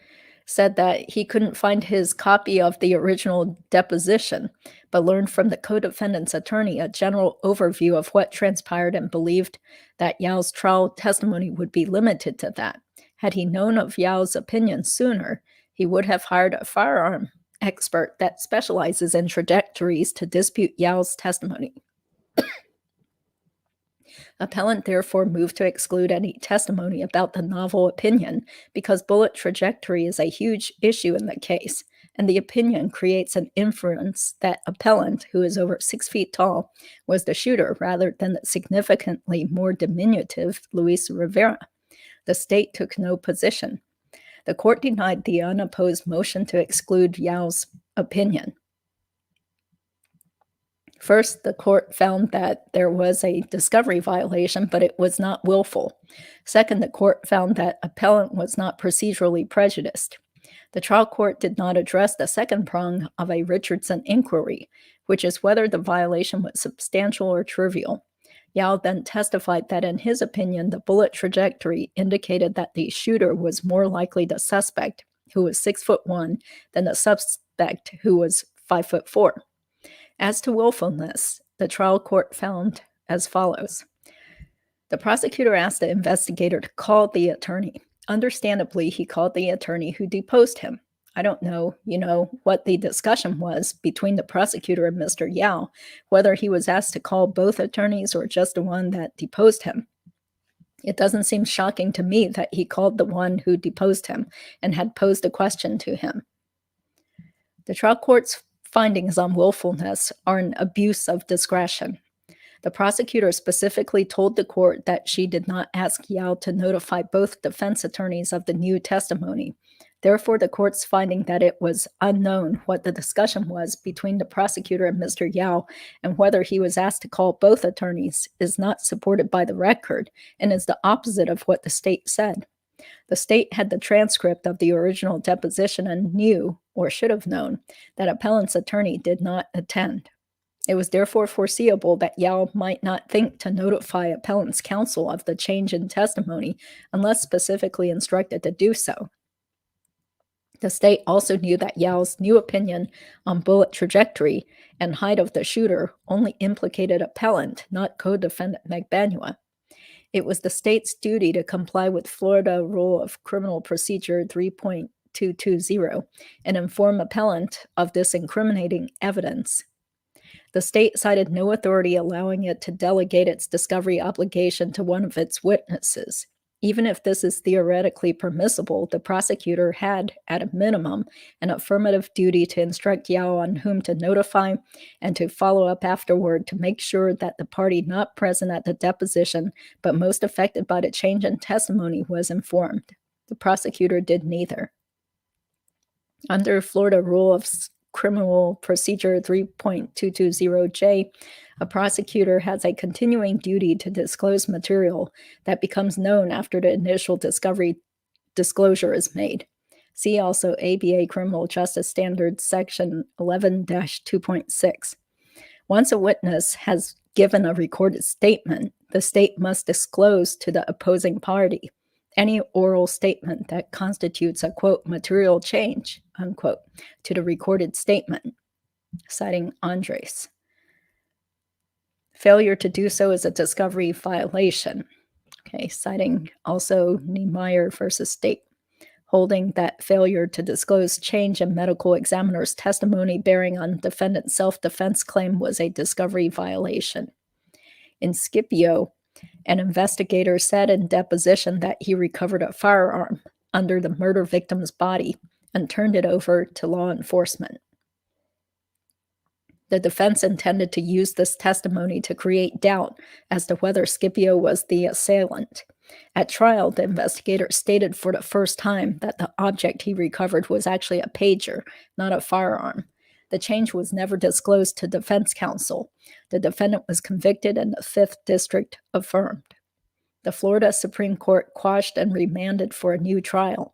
said that he couldn't find his copy of the original deposition, but learned from the co-defendant's attorney a general overview of what transpired and believed that Yao's trial testimony would be limited to that. Had he known of Yao's opinion sooner, he would have hired a firearm expert that specializes in trajectories to dispute Yao's testimony. Appellant therefore moved to exclude any testimony about the novel opinion because bullet trajectory is a huge issue in the case, and the opinion creates an inference that appellant, who is over 6 feet tall, was the shooter rather than the significantly more diminutive Luis Rivera. The state took no position. The court denied the unopposed motion to exclude Yao's opinion. First, the court found that there was a discovery violation, but it was not willful. Second, the court found that appellant was not procedurally prejudiced. The trial court did not address the second prong of a Richardson inquiry, which is whether the violation was substantial or trivial. Yao then testified that in his opinion, the bullet trajectory indicated that the shooter was more likely the suspect, who was 6'1", than the suspect, who was 5'4". As to willfulness, the trial court found as follows. The prosecutor asked the investigator to call the attorney. Understandably, he called the attorney who deposed him. I don't know, what the discussion was between the prosecutor and Mr. Yao, whether he was asked to call both attorneys or just the one that deposed him. It doesn't seem shocking to me that he called the one who deposed him and had posed a question to him. The trial court's findings on willfulness are an abuse of discretion. The prosecutor specifically told the court that she did not ask Yao to notify both defense attorneys of the new testimony. Therefore, the court's finding that it was unknown what the discussion was between the prosecutor and Mr. Yao and whether he was asked to call both attorneys is not supported by the record and is the opposite of what the state said. The state had the transcript of the original deposition and knew, or should have known, that appellant's attorney did not attend. It was therefore foreseeable that Yao might not think to notify appellant's counsel of the change in testimony unless specifically instructed to do so. The state also knew that Yao's new opinion on bullet trajectory and height of the shooter only implicated appellant, not co-defendant Magbanua. It was the state's duty to comply with Florida Rule of Criminal Procedure 3.220 and inform appellant of this incriminating evidence. The state cited no authority allowing it to delegate its discovery obligation to one of its witnesses. Even if this is theoretically permissible, the prosecutor had, at a minimum, an affirmative duty to instruct Yao on whom to notify and to follow up afterward to make sure that the party not present at the deposition but most affected by the change in testimony was informed. The prosecutor did neither. Under Florida Rule of Criminal Procedure 3.220J, a prosecutor has a continuing duty to disclose material that becomes known after the initial disclosure is made. See also ABA Criminal Justice Standards Section 11-2.6. Once a witness has given a recorded statement, the state must disclose to the opposing party any oral statement that constitutes a, quote, material change, unquote, to the recorded statement, citing Andres. Failure to do so is a discovery violation, okay, citing also Niemeyer versus State, holding that failure to disclose change in medical examiner's testimony bearing on defendant's self-defense claim was a discovery violation. In Scipio, an investigator said in deposition that he recovered a firearm under the murder victim's body and turned it over to law enforcement. The defense intended to use this testimony to create doubt as to whether Scipio was the assailant. At trial, the investigator stated for the first time that the object he recovered was actually a pager, not a firearm. The change was never disclosed to defense counsel. The defendant was convicted and the 5th District affirmed. The Florida Supreme Court quashed and remanded for a new trial.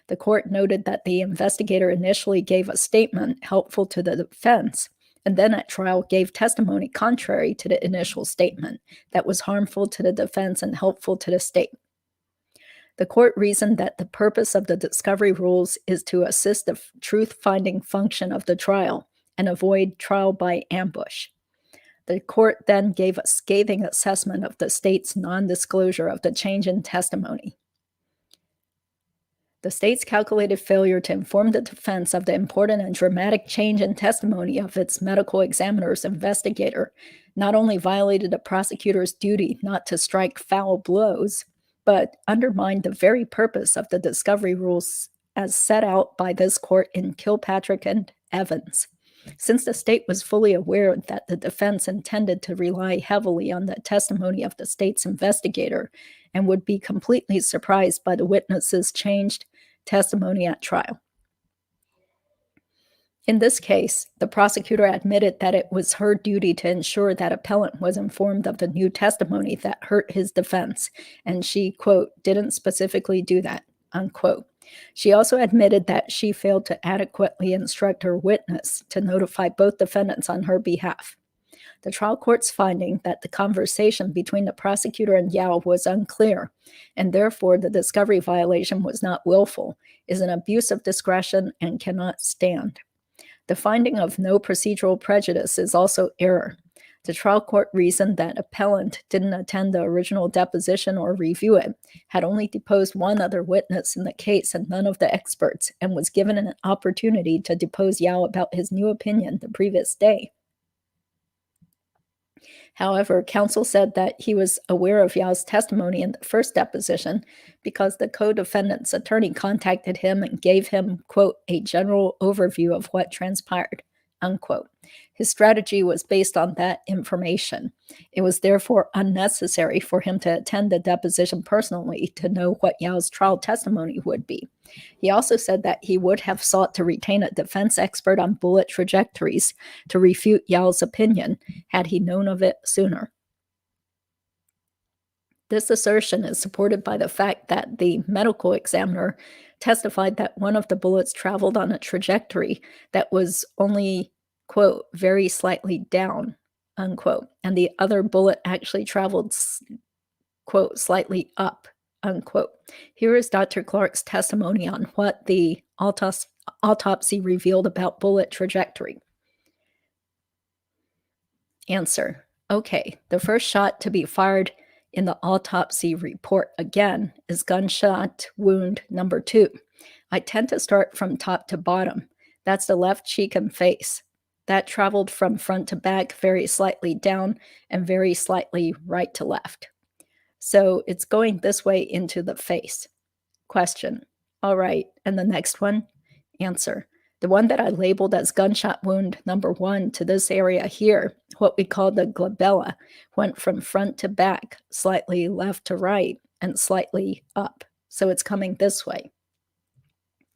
The court noted that the investigator initially gave a statement helpful to the defense, and then at trial gave testimony contrary to the initial statement that was harmful to the defense and helpful to the state. The court reasoned that the purpose of the discovery rules is to assist the truth-finding function of the trial and avoid trial by ambush. The court then gave a scathing assessment of the state's non-disclosure of the change in testimony. The state's calculated failure to inform the defense of the important and dramatic change in testimony of its medical examiner's investigator not only violated the prosecutor's duty not to strike foul blows, but undermined the very purpose of the discovery rules as set out by this court in Kilpatrick and Evans. Since the state was fully aware that the defense intended to rely heavily on the testimony of the state's investigator and would be completely surprised by the witness's changed testimony at trial. In this case, the prosecutor admitted that it was her duty to ensure that appellant was informed of the new testimony that hurt his defense, and she, quote, didn't specifically do that, unquote. She also admitted that she failed to adequately instruct her witness to notify both defendants on her behalf. The trial court's finding that the conversation between the prosecutor and Yao was unclear, and therefore the discovery violation was not willful, is an abuse of discretion and cannot stand. The finding of no procedural prejudice is also error. The trial court reasoned that appellant didn't attend the original deposition or review it, had only deposed one other witness in the case and none of the experts, and was given an opportunity to depose Yao about his new opinion the previous day. However, counsel said that he was aware of Yao's testimony in the first deposition because the co-defendant's attorney contacted him and gave him, quote, a general overview of what transpired, unquote. His strategy was based on that information. It was therefore unnecessary for him to attend the deposition personally to know what Yao's trial testimony would be. He also said that he would have sought to retain a defense expert on bullet trajectories to refute Yao's opinion had he known of it sooner. This assertion is supported by the fact that the medical examiner testified that one of the bullets traveled on a trajectory that was only, quote, very slightly down, unquote, and the other bullet actually traveled, quote, slightly up, unquote. Here is Dr. Clark's testimony on what the autopsy revealed about bullet trajectory. Answer: okay, the first shot to be fired in the autopsy report again is gunshot wound number 2. I tend to start from top to bottom. That's the left cheek and face. That traveled from front to back, very slightly down and very slightly right to left. So it's going this way into the face. Question: all right, and the next one? Answer: the one that I labeled as gunshot wound number 1 to this area here, what we call the glabella, went from front to back, slightly left to right, and slightly up, so it's coming this way.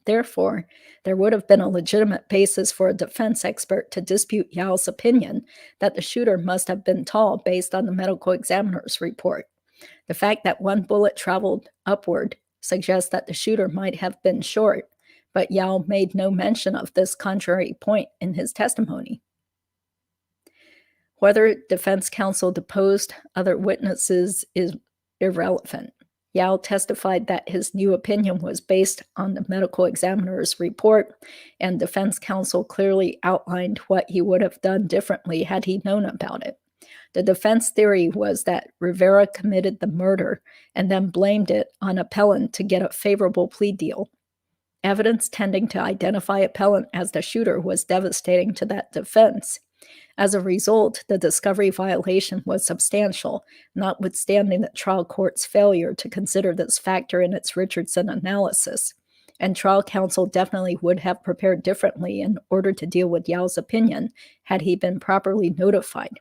Therefore, there would have been a legitimate basis for a defense expert to dispute Yao's opinion that the shooter must have been tall based on the medical examiner's report. The fact that one bullet traveled upward suggests that the shooter might have been short, but Yao made no mention of this contrary point in his testimony. Whether defense counsel deposed other witnesses is irrelevant. Yao testified that his new opinion was based on the medical examiner's report, and defense counsel clearly outlined what he would have done differently had he known about it. The defense theory was that Rivera committed the murder and then blamed it on Appellant to get a favorable plea deal. Evidence tending to identify Appellant as the shooter was devastating to that defense. As a result, the discovery violation was substantial, notwithstanding the trial court's failure to consider this factor in its Richardson analysis. And trial counsel definitely would have prepared differently in order to deal with Yao's opinion had he been properly notified.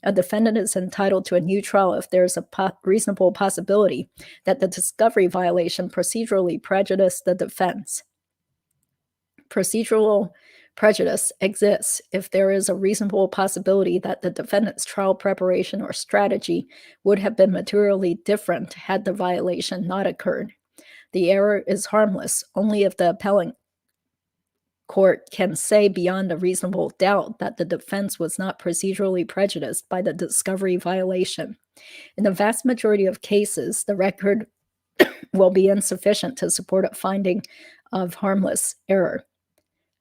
A defendant is entitled to a new trial if there is a reasonable possibility that the discovery violation procedurally prejudiced the defense. Procedural prejudice exists if there is a reasonable possibility that the defendant's trial preparation or strategy would have been materially different had the violation not occurred. The error is harmless only if the appellant court can say beyond a reasonable doubt that the defense was not procedurally prejudiced by the discovery violation. In the vast majority of cases, the record will be insufficient to support a finding of harmless error,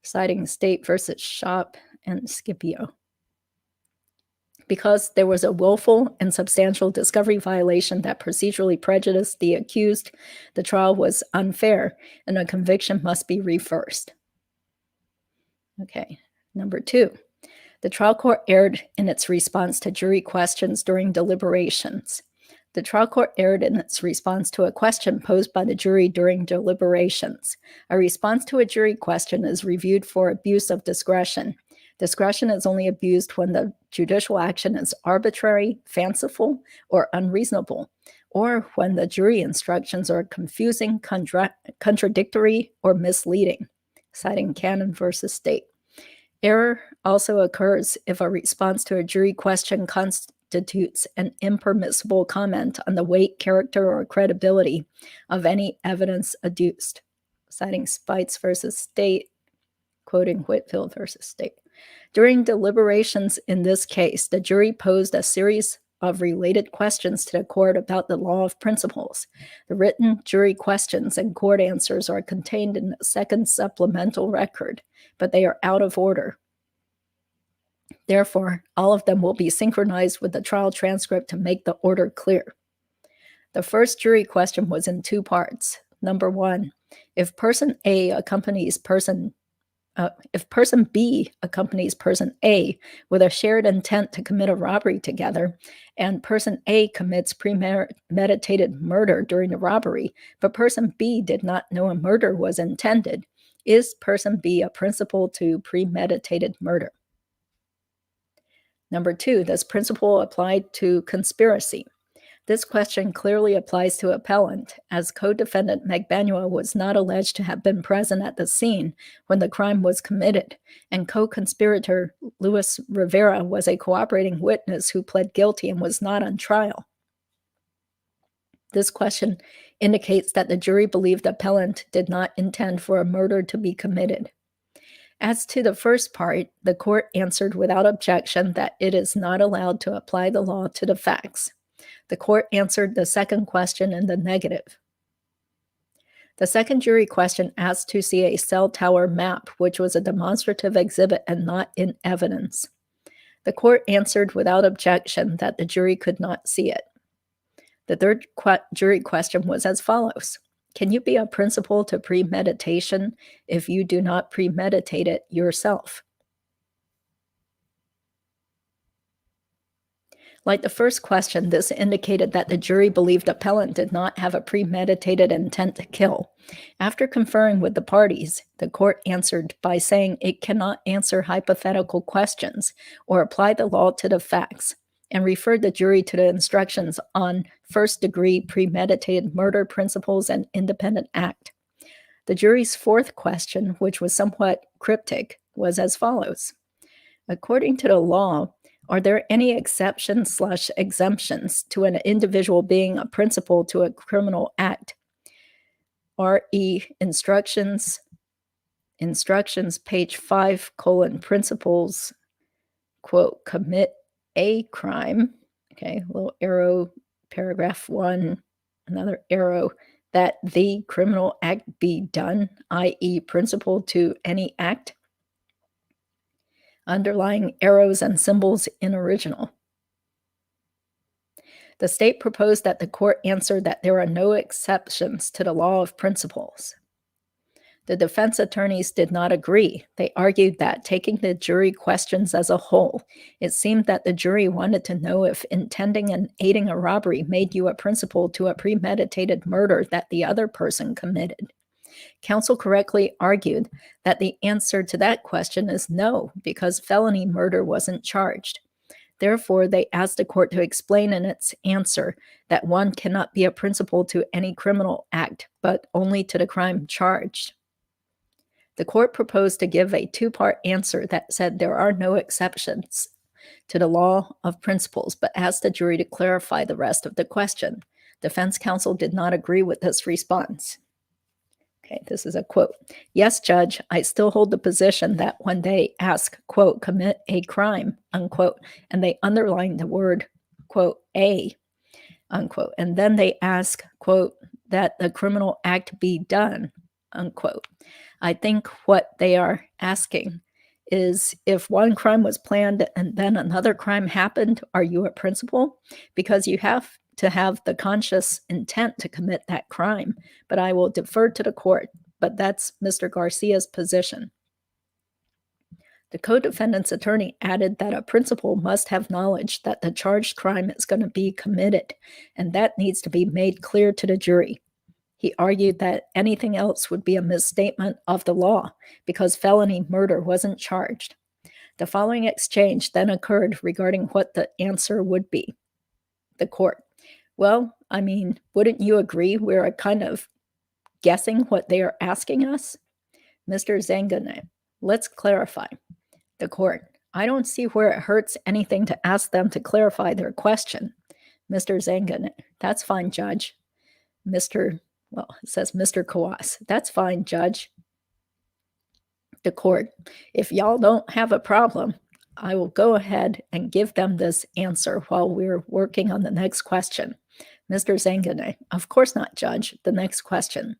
citing State versus Shop and Scipio. Because there was a willful and substantial discovery violation that procedurally prejudiced the accused, the trial was unfair and a conviction must be reversed. Okay, number 2. The trial court erred in its response to jury questions during deliberations. The trial court erred in its response to a question posed by the jury during deliberations. A response to a jury question is reviewed for abuse of discretion. Discretion is only abused when the judicial action is arbitrary, fanciful, or unreasonable, or when the jury instructions are confusing, contradictory, or misleading, citing Cannon versus State. Error also occurs if a response to a jury question constitutes an impermissible comment on the weight, character, or credibility of any evidence adduced, citing Spites versus State, quoting Whitfield versus State. During deliberations in this case, the jury posed a series of related questions to the court about the law of principles. The written jury questions and court answers are contained in the second supplemental record, but they are out of order. Therefore, all of them will be synchronized with the trial transcript to make the order clear. The first jury question was in 2 parts. Number 1, if person B accompanies person A with a shared intent to commit a robbery together, and person A commits premeditated murder during the robbery, but person B did not know a murder was intended, is person B a principal to premeditated murder? Number 2, does principle apply to conspiracy? This question clearly applies to appellant, as co-defendant Magbanua was not alleged to have been present at the scene when the crime was committed, and co-conspirator Luis Rivera was a cooperating witness who pled guilty and was not on trial. This question indicates that the jury believed the appellant did not intend for a murder to be committed. As to the first part, the court answered without objection that it is not allowed to apply the law to the facts. The court answered the second question in the negative. The second jury question asked to see a cell tower map, which was a demonstrative exhibit and not in evidence. The court answered without objection that the jury could not see it. The third jury question was as follows. Can you be a principal to premeditation if you do not premeditate it yourself? Like the first question, this indicated that the jury believed appellant did not have a premeditated intent to kill. After conferring with the parties, the court answered by saying it cannot answer hypothetical questions or apply the law to the facts. and referred the jury to the instructions on first-degree premeditated murder principles and independent act. The jury's fourth question, which was somewhat cryptic, was as follows. According to the law, are there any exceptions/exemptions to an individual being a principal to a criminal act? RE instructions, page 5, principles, quote, commit a crime, okay, little arrow, paragraph 1, another arrow, that the criminal act be done, i.e. principal to any act. Underlying arrows and symbols in original. The state proposed that the court answer that there are no exceptions to the law of principles. The defense attorneys did not agree. They argued that, taking the jury questions as a whole, it seemed that the jury wanted to know if intending and aiding a robbery made you a principal to a premeditated murder that the other person committed. Counsel correctly argued that the answer to that question is no, because felony murder wasn't charged. Therefore, they asked the court to explain in its answer that one cannot be a principal to any criminal act, but only to the crime charged. The court proposed to give a two-part answer that said there are no exceptions to the law of principles, but asked the jury to clarify the rest of the question. Defense counsel did not agree with this response. Okay, this is a quote. Yes, Judge, I still hold the position that when they ask, quote, commit a crime, unquote, and they underline the word, quote, a, unquote, and then they ask, quote, that the criminal act be done, unquote. I think what they are asking is, if one crime was planned and then another crime happened, are you a principal? Because you have to have the conscious intent to commit that crime, but I will defer to the court. But that's Mr. Garcia's position. The co-defendant's attorney added that a principal must have knowledge that the charged crime is going to be committed, and that needs to be made clear to the jury. He argued that anything else would be a misstatement of the law because felony murder wasn't charged. The following exchange then occurred regarding what the answer would be. The court. Well, I mean, wouldn't you agree we're kind of guessing what they are asking us? Mr. Zangane, let's clarify. The court. I don't see where it hurts anything to ask them to clarify their question. Mr. Zangane, that's fine, Judge. It says Mr. Kawas. That's fine, Judge. The court. If y'all don't have a problem, I will go ahead and give them this answer while we're working on the next question. Mr. Zangane, of course not, Judge. The next question.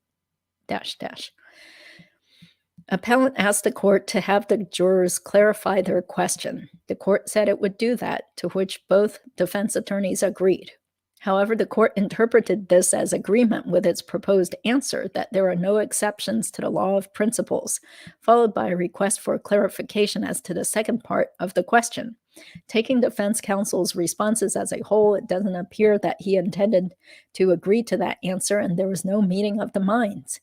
Appellant asked the court to have the jurors clarify their question. The court said it would do that, to which both defense attorneys agreed. However, the court interpreted this as agreement with its proposed answer that there are no exceptions to the law of principles, followed by a request for clarification as to the second part of the question. Taking defense counsel's responses as a whole, it doesn't appear that he intended to agree to that answer, and there was no meeting of the minds.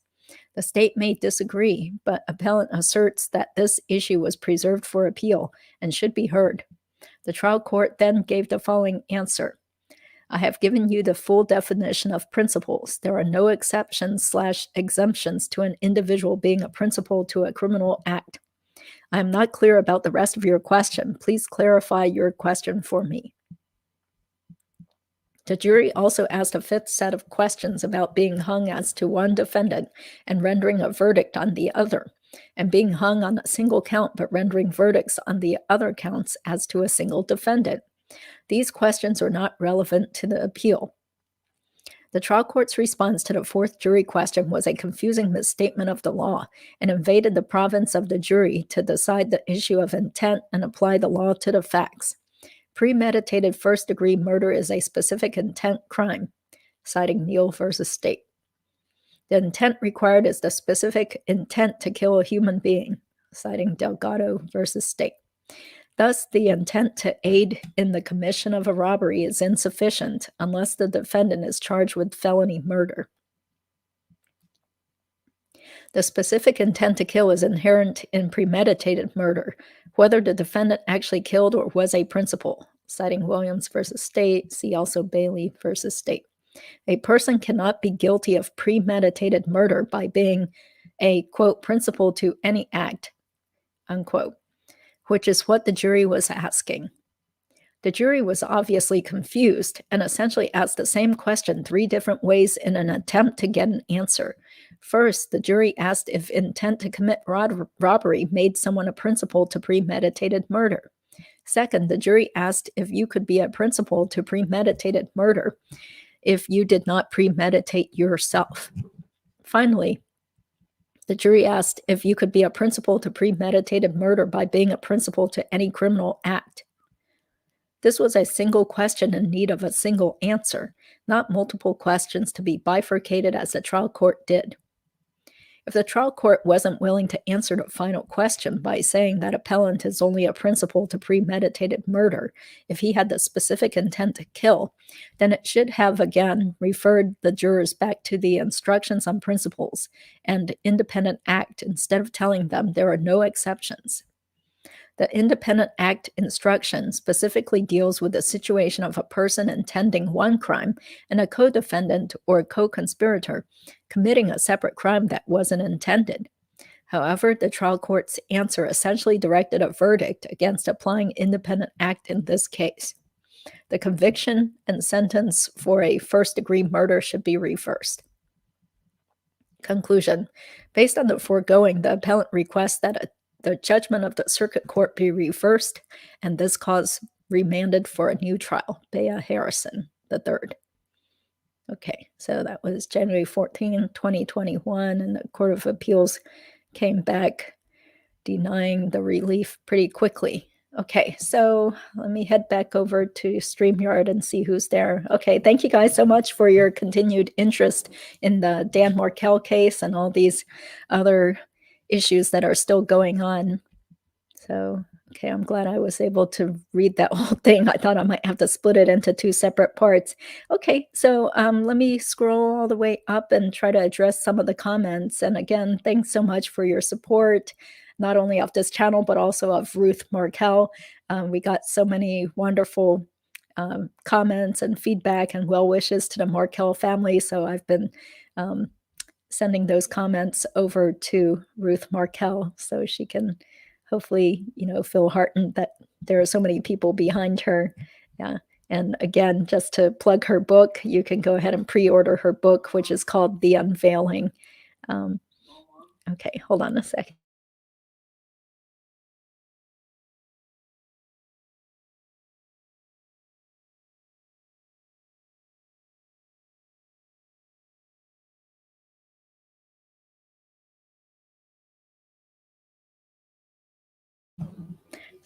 The state may disagree, but appellant asserts that this issue was preserved for appeal and should be heard. The trial court then gave the following answer. I have given you the full definition of principles. There are no exceptions/exemptions to an individual being a principal to a criminal act. I am not clear about the rest of your question. Please clarify your question for me. The jury also asked a fifth set of questions about being hung as to one defendant and rendering a verdict on the other, and being hung on a single count but rendering verdicts on the other counts as to a single defendant. These questions are not relevant to the appeal. The trial court's response to the fourth jury question was a confusing misstatement of the law and invaded the province of the jury to decide the issue of intent and apply the law to the facts. Premeditated first-degree murder is a specific intent crime, citing Neal versus State. The intent required is the specific intent to kill a human being, citing Delgado versus State. Thus, the intent to aid in the commission of a robbery is insufficient unless the defendant is charged with felony murder. The specific intent to kill is inherent in premeditated murder, whether the defendant actually killed or was a principal. citing Williams versus State. See also Bailey versus State. A person cannot be guilty of premeditated murder by being a, quote, principal to any act, unquote, which is what the jury was asking. The jury was obviously confused and essentially asked the same question 3 different ways in an attempt to get an answer. First, the jury asked if intent to commit robbery made someone a principal to premeditated murder. Second, the jury asked if you could be a principal to premeditated murder if you did not premeditate yourself. Finally, the jury asked if you could be a principal to premeditated murder by being a principal to any criminal act. This was a single question in need of a single answer, not multiple questions to be bifurcated as the trial court did. If the trial court wasn't willing to answer the final question by saying that appellant is only a principal to premeditated murder if he had the specific intent to kill, then it should have again referred the jurors back to the instructions on principles and independent act instead of telling them there are no exceptions. The independent act instruction specifically deals with the situation of a person intending one crime and a co-defendant or co-conspirator committing a separate crime that wasn't intended. However, the trial court's answer essentially directed a verdict against applying independent act in this case. The conviction and sentence for a first-degree murder should be reversed. Conclusion. Based on the foregoing, the appellant requests that the judgment of the circuit court be reversed and this cause remanded for a new trial. Bea Harrison III. Okay, so that was January 14, 2021, and the Court of Appeals came back denying the relief pretty quickly. Okay, so let me head back over to StreamYard and see who's there. Okay, thank you guys so much for your continued interest in the Dan Markel case and all these other issues that are still going on. So, okay, I'm glad I was able to read that whole thing. I thought I might have to split it into 2 separate parts. Okay, so let me scroll all the way up and try to address some of the comments. And again, thanks so much for your support, not only of this channel, but also of Ruth Markel. We got so many wonderful comments and feedback and well wishes to the Markel family. So I've been sending those comments over to Ruth Markel so she can hopefully, feel heartened that there are so many people behind her. Yeah. And again, just to plug her book, you can go ahead and pre-order her book, which is called The Unveiling. Okay, hold on a second.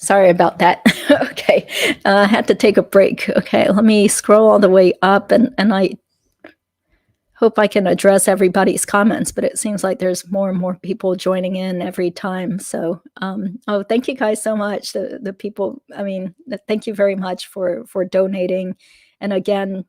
Sorry about that. Okay, I had to take a break. Okay, let me scroll all the way up, and I hope I can address everybody's comments, but it seems like there's more and more people joining in every time. So, oh, thank you guys so much. The people, thank you very much for donating. And again,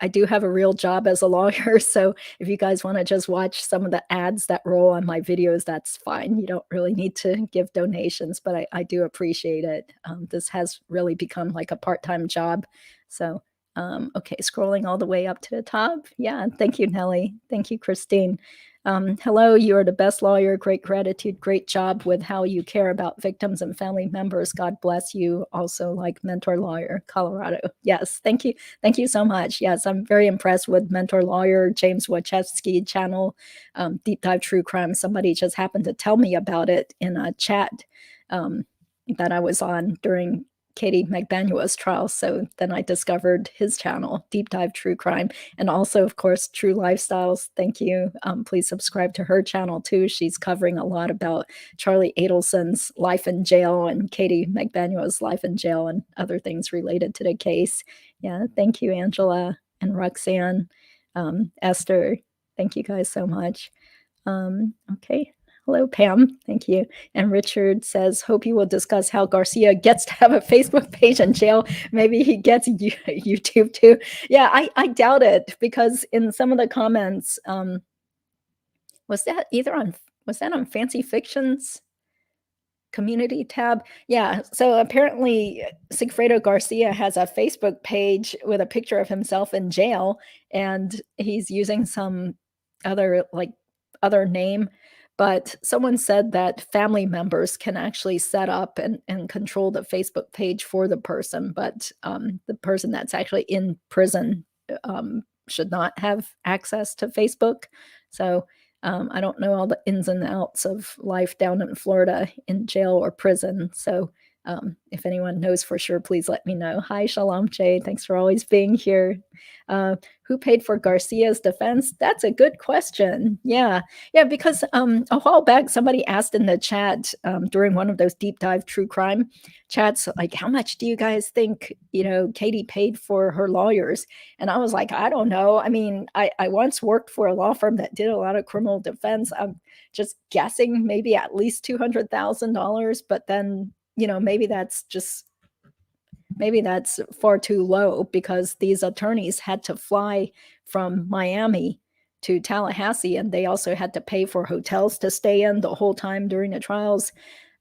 I do have a real job as a lawyer. So if you guys want to just watch some of the ads that roll on my videos, that's fine. You don't really need to give donations, but I do appreciate it. This has really become like a part-time job. So, okay, scrolling all the way up to the top. Yeah, thank you, Nellie. Thank you, Christine. Hello, you are the best lawyer. Great gratitude. Great job with how you care about victims and family members. God bless you. Also, like Mentor Lawyer, Colorado. Yes, thank you. Thank you so much. Yes, I'm very impressed with Mentor Lawyer, James Wachowski channel, Deep Dive True Crime. Somebody just happened to tell me about it in a chat that I was on during Katherine Magbanua's trial. So then I discovered his channel, Deep Dive True Crime, and also, of course, True Lifestyles. Thank you. Please subscribe to her channel too. She's covering a lot about Charlie Adelson's life in jail and Katherine Magbanua's life in jail and other things related to the case. Yeah, thank you, Angela and Roxanne, Esther. Thank you guys so much. Okay. Hello, Pam. Thank you. And Richard says, hope you will discuss how Garcia gets to have a Facebook page in jail. Maybe he gets YouTube too. Yeah, I doubt it, because in some of the comments, was that on Fancy Fictions? community tab. Yeah. So apparently Sigfredo Garcia has a Facebook page with a picture of himself in jail, and he's using some other name. But someone said that family members can actually set up and control the Facebook page for the person, but the person that's actually in prison should not have access to Facebook. So I don't know all the ins and outs of life down in Florida in jail or prison. So if anyone knows for sure, please let me know. Hi, Shalom Jay. Thanks for always being here. Who paid for Garcia's defense? That's a good question. Yeah, because a while back, somebody asked in the chat during one of those deep dive true crime chats, like, how much do you guys think, Katie paid for her lawyers? And I was like, I don't know. I mean, I once worked for a law firm that did a lot of criminal defense. I'm just guessing maybe at least $200,000, but then, maybe that's far too low, because these attorneys had to fly from Miami to Tallahassee, and they also had to pay for hotels to stay in the whole time during the trials.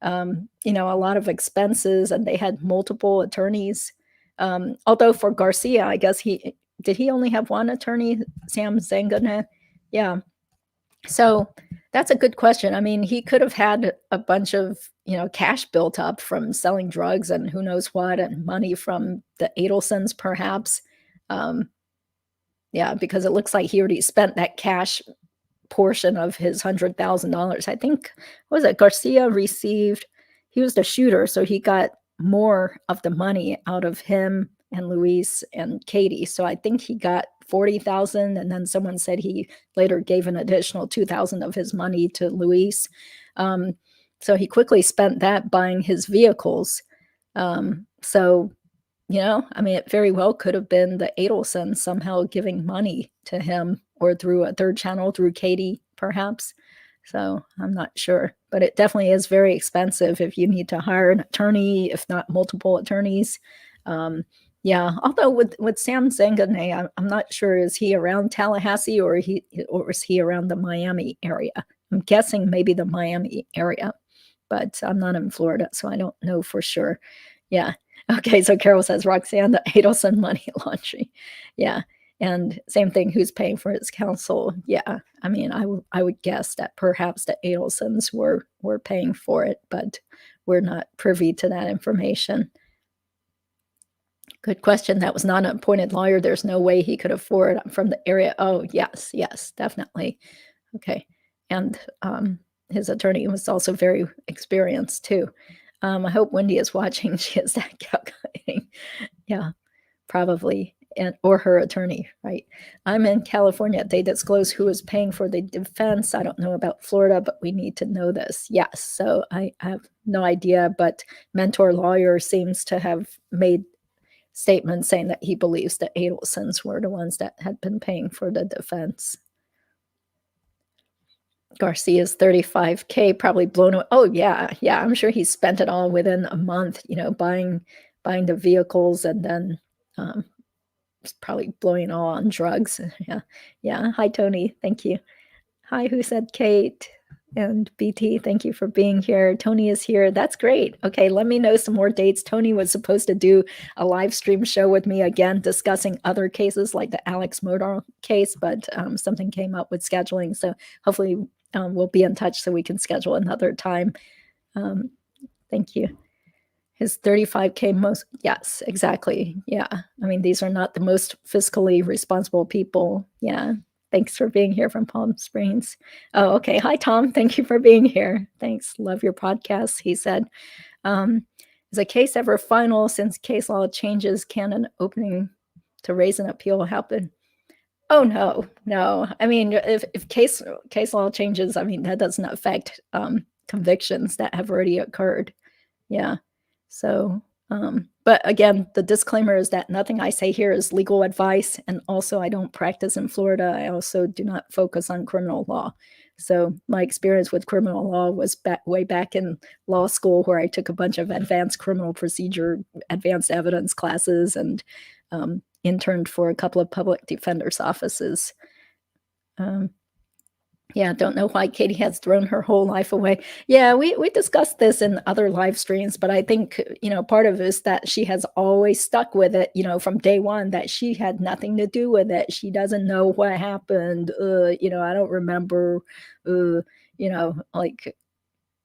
A lot of expenses, and they had multiple attorneys. Although for Garcia, I guess he only have one attorney, Sam Zangana? Yeah. So that's a good question. I mean, he could have had a bunch of, cash built up from selling drugs and who knows what, and money from the Adelsons, perhaps. Yeah, because it looks like he already spent that cash portion of his $100,000. I think, what was it? Garcia received, he was the shooter, so he got more of the money out of him and Luis and Katie. So I think he got $40,000, and then someone said he later gave an additional $2,000 of his money to Luis. So he quickly spent that buying his vehicles. So, I mean, it very well could have been the Adelson somehow giving money to him, or through a third channel, through Katie, perhaps. So I'm not sure, but it definitely is very expensive if you need to hire an attorney, if not multiple attorneys. Yeah, although with Sam Zangane, I'm not sure, is he around Tallahassee, or is he around the Miami area? I'm guessing maybe the Miami area, but I'm not in Florida, so I don't know for sure. Yeah. Okay, so Carol says, Roxanne, the Adelson money laundry. Yeah. And same thing, who's paying for his counsel? Yeah. I mean, I would guess that perhaps the Adelsons were paying for it, but we're not privy to that information. Good question. That was not an appointed lawyer. There's no way he could afford. I'm from the area. Oh, yes, definitely. Okay. And his attorney was also very experienced too. I hope Wendy is watching. She is that calculating. Yeah, probably. Or her attorney, right? I'm in California. They disclose who is paying for the defense. I don't know about Florida, but we need to know this. Yes. So I have no idea, but Mentor Lawyer seems to have made statements saying that he believes the Adelsons were the ones that had been paying for the defense. Garcia's $35K probably blown away. Oh yeah, I'm sure he spent it all within a month, buying the vehicles, and then probably blowing it all on drugs. Yeah. Hi, Tony. Thank you. Hi, who said Kate? And BT, thank you for being here. Tony is here. That's great. Okay, let me know some more dates. Tony was supposed to do a live stream show with me again, discussing other cases like the Alex Modar case, but something came up with scheduling. So hopefully we'll be in touch so we can schedule another time. Thank you. His $35K most, yes, exactly. Yeah. I mean, these are not the most fiscally responsible people. Yeah. Thanks for being here from Palm Springs. Oh, okay. Hi, Tom. Thank you for being here. Thanks. Love your podcast. He said, is a case ever final? Since case law changes, can an opening to raise an appeal happen? Oh, no. I mean, if case law changes, I mean, that doesn't affect convictions that have already occurred. Yeah. So, but again, the disclaimer is that nothing I say here is legal advice. And also, I don't practice in Florida. I also do not focus on criminal law. So my experience with criminal law was way back in law school, where I took a bunch of advanced criminal procedure, advanced evidence classes, and interned for a couple of public defenders' offices. Yeah, don't know why Katie has thrown her whole life away. Yeah, we discussed this in other live streams, but I think, part of it is that she has always stuck with it, from day one, that she had nothing to do with it. She doesn't know what happened. I don't remember, like,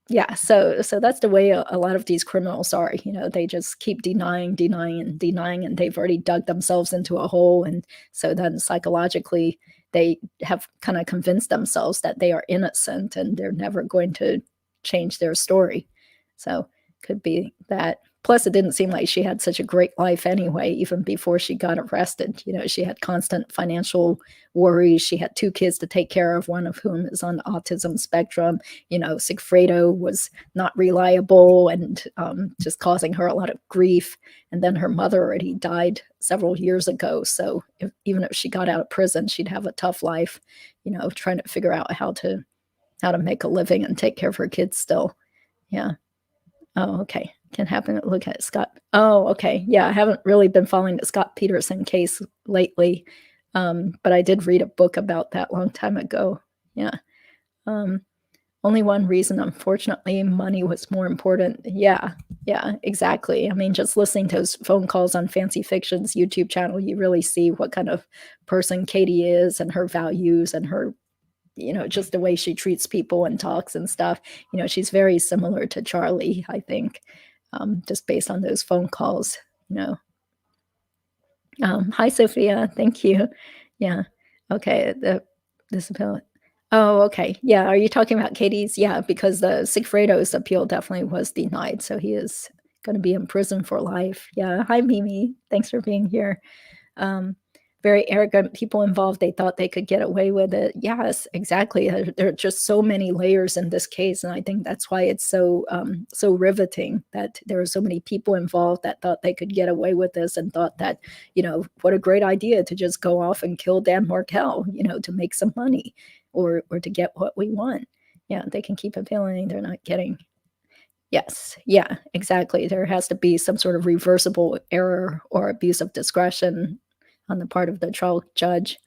yeah, so that's the way a lot of these criminals are. They just keep denying, denying, and denying, and they've already dug themselves into a hole. And so then psychologically, they have kind of convinced themselves that they are innocent and they're never going to change their story. So could be that. Plus, it didn't seem like she had such a great life anyway, even before she got arrested. She had constant financial worries. She had 2 kids to take care of, one of whom is on the autism spectrum. Sigfredo was not reliable and just causing her a lot of grief. And then her mother already died several years ago. So even if she got out of prison, she'd have a tough life, trying to figure out how to make a living and take care of her kids still. Yeah. Oh, okay. Can happen. Look at Scott. Oh, okay. Yeah, I haven't really been following the Scott Peterson case lately, but I did read a book about that long time ago. Yeah. Only one reason, unfortunately, money was more important. Yeah, exactly. I mean, just listening to those phone calls on Fancy Fiction's YouTube channel, you really see what kind of person Katie is and her values and her, just the way she treats people and talks and stuff. She's very similar to Charlie, I think, just based on those phone calls. Hi, Sophia. Thank you. Yeah. Okay. This appeal. Oh, okay. Yeah. Are you talking about Katie's? Yeah, because the Sigfredo's appeal definitely was denied. So he is going to be in prison for life. Yeah. Hi, Mimi. Thanks for being here. Very arrogant people involved. They thought they could get away with it. Yes, exactly. There are just so many layers in this case, and I think that's why it's so riveting, that there are so many people involved that thought they could get away with this and thought that, what a great idea to just go off and kill Dan Markel, to make some money or to get what we want. Yeah, they can keep appealing. They're not getting. Yes. Yeah, exactly. There has to be some sort of reversible error or abuse of discretion on the part of the trial judge.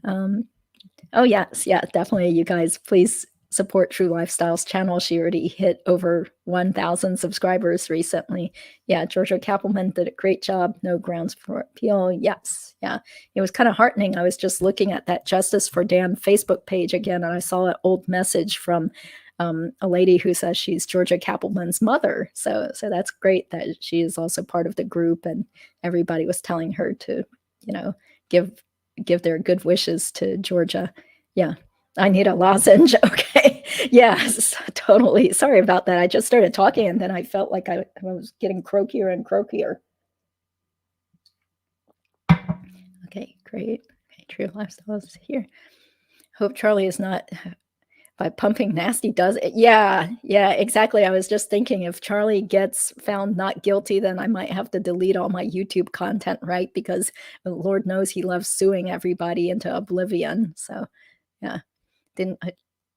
Oh, yes. Yeah, definitely. You guys, please support True Lifestyles channel. She already hit over 1,000 subscribers recently. Yeah, Georgia Kappelman did a great job. No grounds for appeal. Yes. Yeah. It was kind of heartening. I was just looking at that Justice for Dan Facebook page again, and I saw an old message from a lady who says she's Georgia Kappelman's mother. So that's great that she is also part of the group, and everybody was telling her to, give their good wishes to Georgia. Yeah. I need a lozenge. Okay. Yes, totally. Sorry about that. I just started talking and then I felt like I was getting croakier and croakier. Okay, great. Okay, True Lifestyles here. Hope Charlie is not by pumping nasty does it. Yeah, exactly. I was just thinking, if Charlie gets found not guilty, then I might have to delete all my YouTube content, right? Because Lord knows he loves suing everybody into oblivion. So, yeah,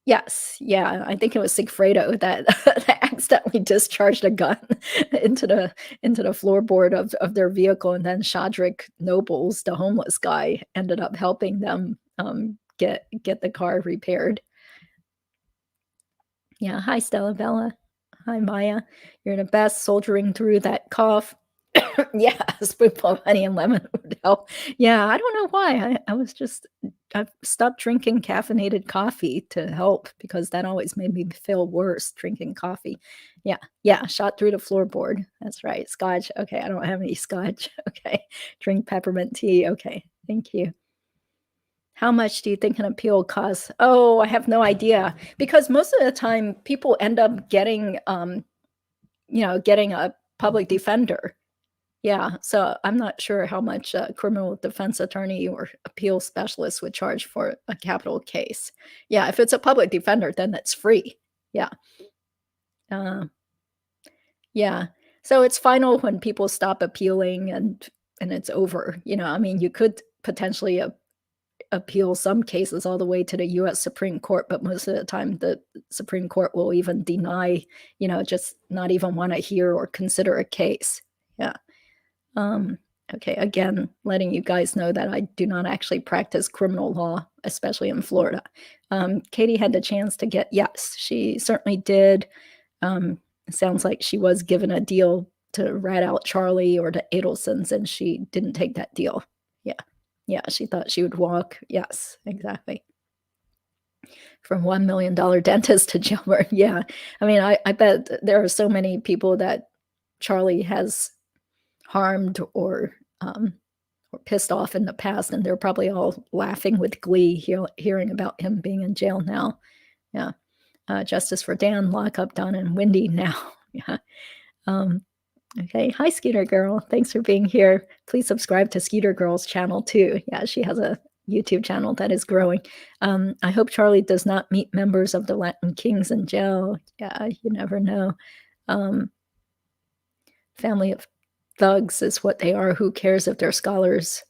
yes, yeah, I think it was Sigfredo that, that accidentally discharged a gun into the floorboard of their vehicle, and then Shadrick Nobles, the homeless guy, ended up helping them get the car repaired. Yeah. Hi, Stella Bella. Hi, Maya. You're the best, soldiering through that cough. Yeah, a spoonful of honey and lemon would help. Yeah, I don't know why. I've stopped drinking caffeinated coffee to help, because that always made me feel worse, drinking coffee. Yeah, shot through the floorboard. That's right. Scotch. Okay, I don't have any scotch. Okay. Drink peppermint tea. Okay, thank you. How much do you think an appeal costs? Oh, I have no idea, because most of the time people end up getting, getting a public defender. Yeah, so I'm not sure how much a criminal defense attorney or appeal specialist would charge for a capital case. Yeah, if it's a public defender, then it's free. Yeah. Uh, yeah. So it's final when people stop appealing and it's over. I mean, you could potentially appeal some cases all the way to the U.S. Supreme Court, but most of the time the Supreme Court will even deny, just not even want to hear or consider a case. Yeah. Okay, again, letting you guys know that I do not actually practice criminal law, especially in Florida. Katie had the chance to get, yes, she certainly did. It sounds like she was given a deal to rat out Charlie or to Adelson's, and she didn't take that deal. Yeah. Yeah, she thought she would walk. Yes, exactly. From $1 million dentist to jailbird. Yeah. I mean, I bet there are so many people that Charlie has harmed or pissed off in the past, and they're probably all laughing with glee hearing about him being in jail now. Yeah. Justice for Dan, lock up Donna and Wendy now. Yeah. Okay. Hi, Skeeter Girl. Thanks for being here. Please subscribe to Skeeter Girl's channel too. Yeah, she has a YouTube channel that is growing. I hope Charlie does not meet members of the Latin Kings in jail. Yeah, you never know. Family of thugs is what they are. Who cares if they're scholars?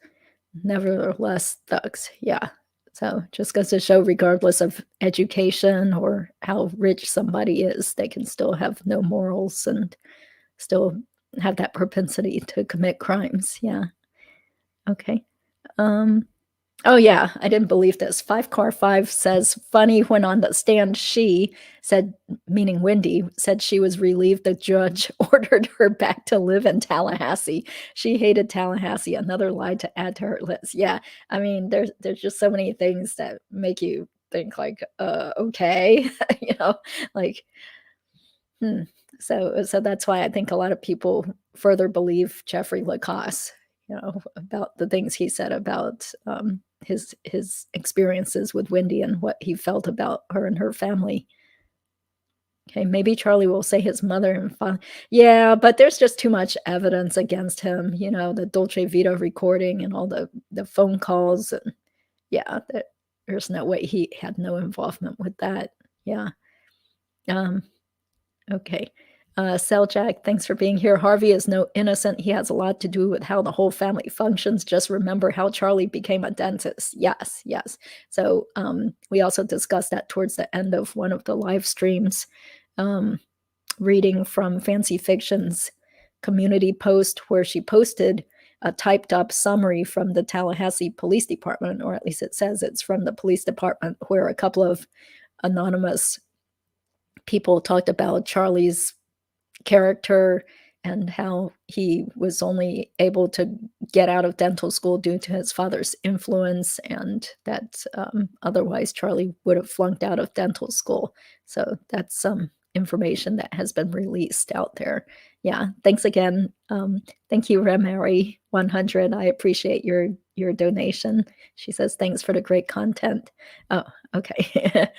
Nevertheless, thugs. Yeah. So just goes to show, regardless of education or how rich somebody is, they can still have no morals and still have that propensity to commit crimes. Yeah. Okay. Oh yeah, I didn't believe this. 5car5 says, funny when on the stand she said, meaning Wendy, said she was relieved the judge ordered her back to live in Tallahassee. She hated Tallahassee. Another lie to add to her list. Yeah, I mean, there's just so many things that make you think like, okay, you know, like, So that's why I think a lot of people further believe Jeffrey Lacasse, you know, about the things he said about his experiences with Wendy and what he felt about her and her family. Okay, maybe Charlie will say his mother and father. Yeah, but there's just too much evidence against him. You know, the Dolce Vita recording and all the phone calls, and yeah, there's no way he had no involvement with that. Yeah. Okay. Seljack, thanks for being here. Harvey is no innocent. He has a lot to do with how the whole family functions. Just remember how Charlie became a dentist. Yes, yes. So we also discussed that towards the end of one of the live streams, reading from Fancy Fiction's community post where she posted a typed up summary from the Tallahassee Police Department, or at least it says it's from the police department, where a couple of anonymous people talked about Charlie's character and how he was only able to get out of dental school due to his father's influence, and that otherwise Charlie would have flunked out of dental school. So that's some information that has been released out there. Yeah, thanks again. Thank you, Remary 100. I appreciate your donation. She says, thanks for the great content. Oh, okay.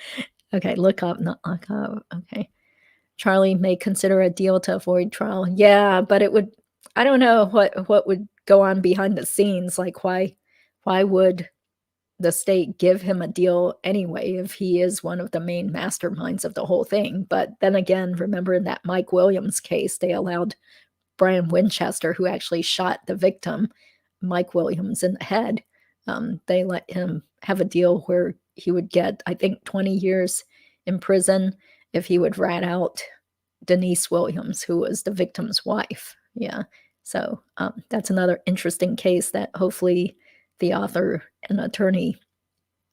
Okay, look up, not look up. Okay. Charlie may consider a deal to avoid trial. Yeah, but it would, I don't know what would go on behind the scenes. Like why would the state give him a deal anyway if he is one of the main masterminds of the whole thing? But then again, remember in that Mike Williams case, they allowed Brian Winchester, who actually shot the victim, Mike Williams, in the head. They let him have a deal where he would get, I think, 20 years in prison if he would rat out Denise Williams, who was the victim's wife. Yeah. So that's another interesting case that hopefully the author and attorney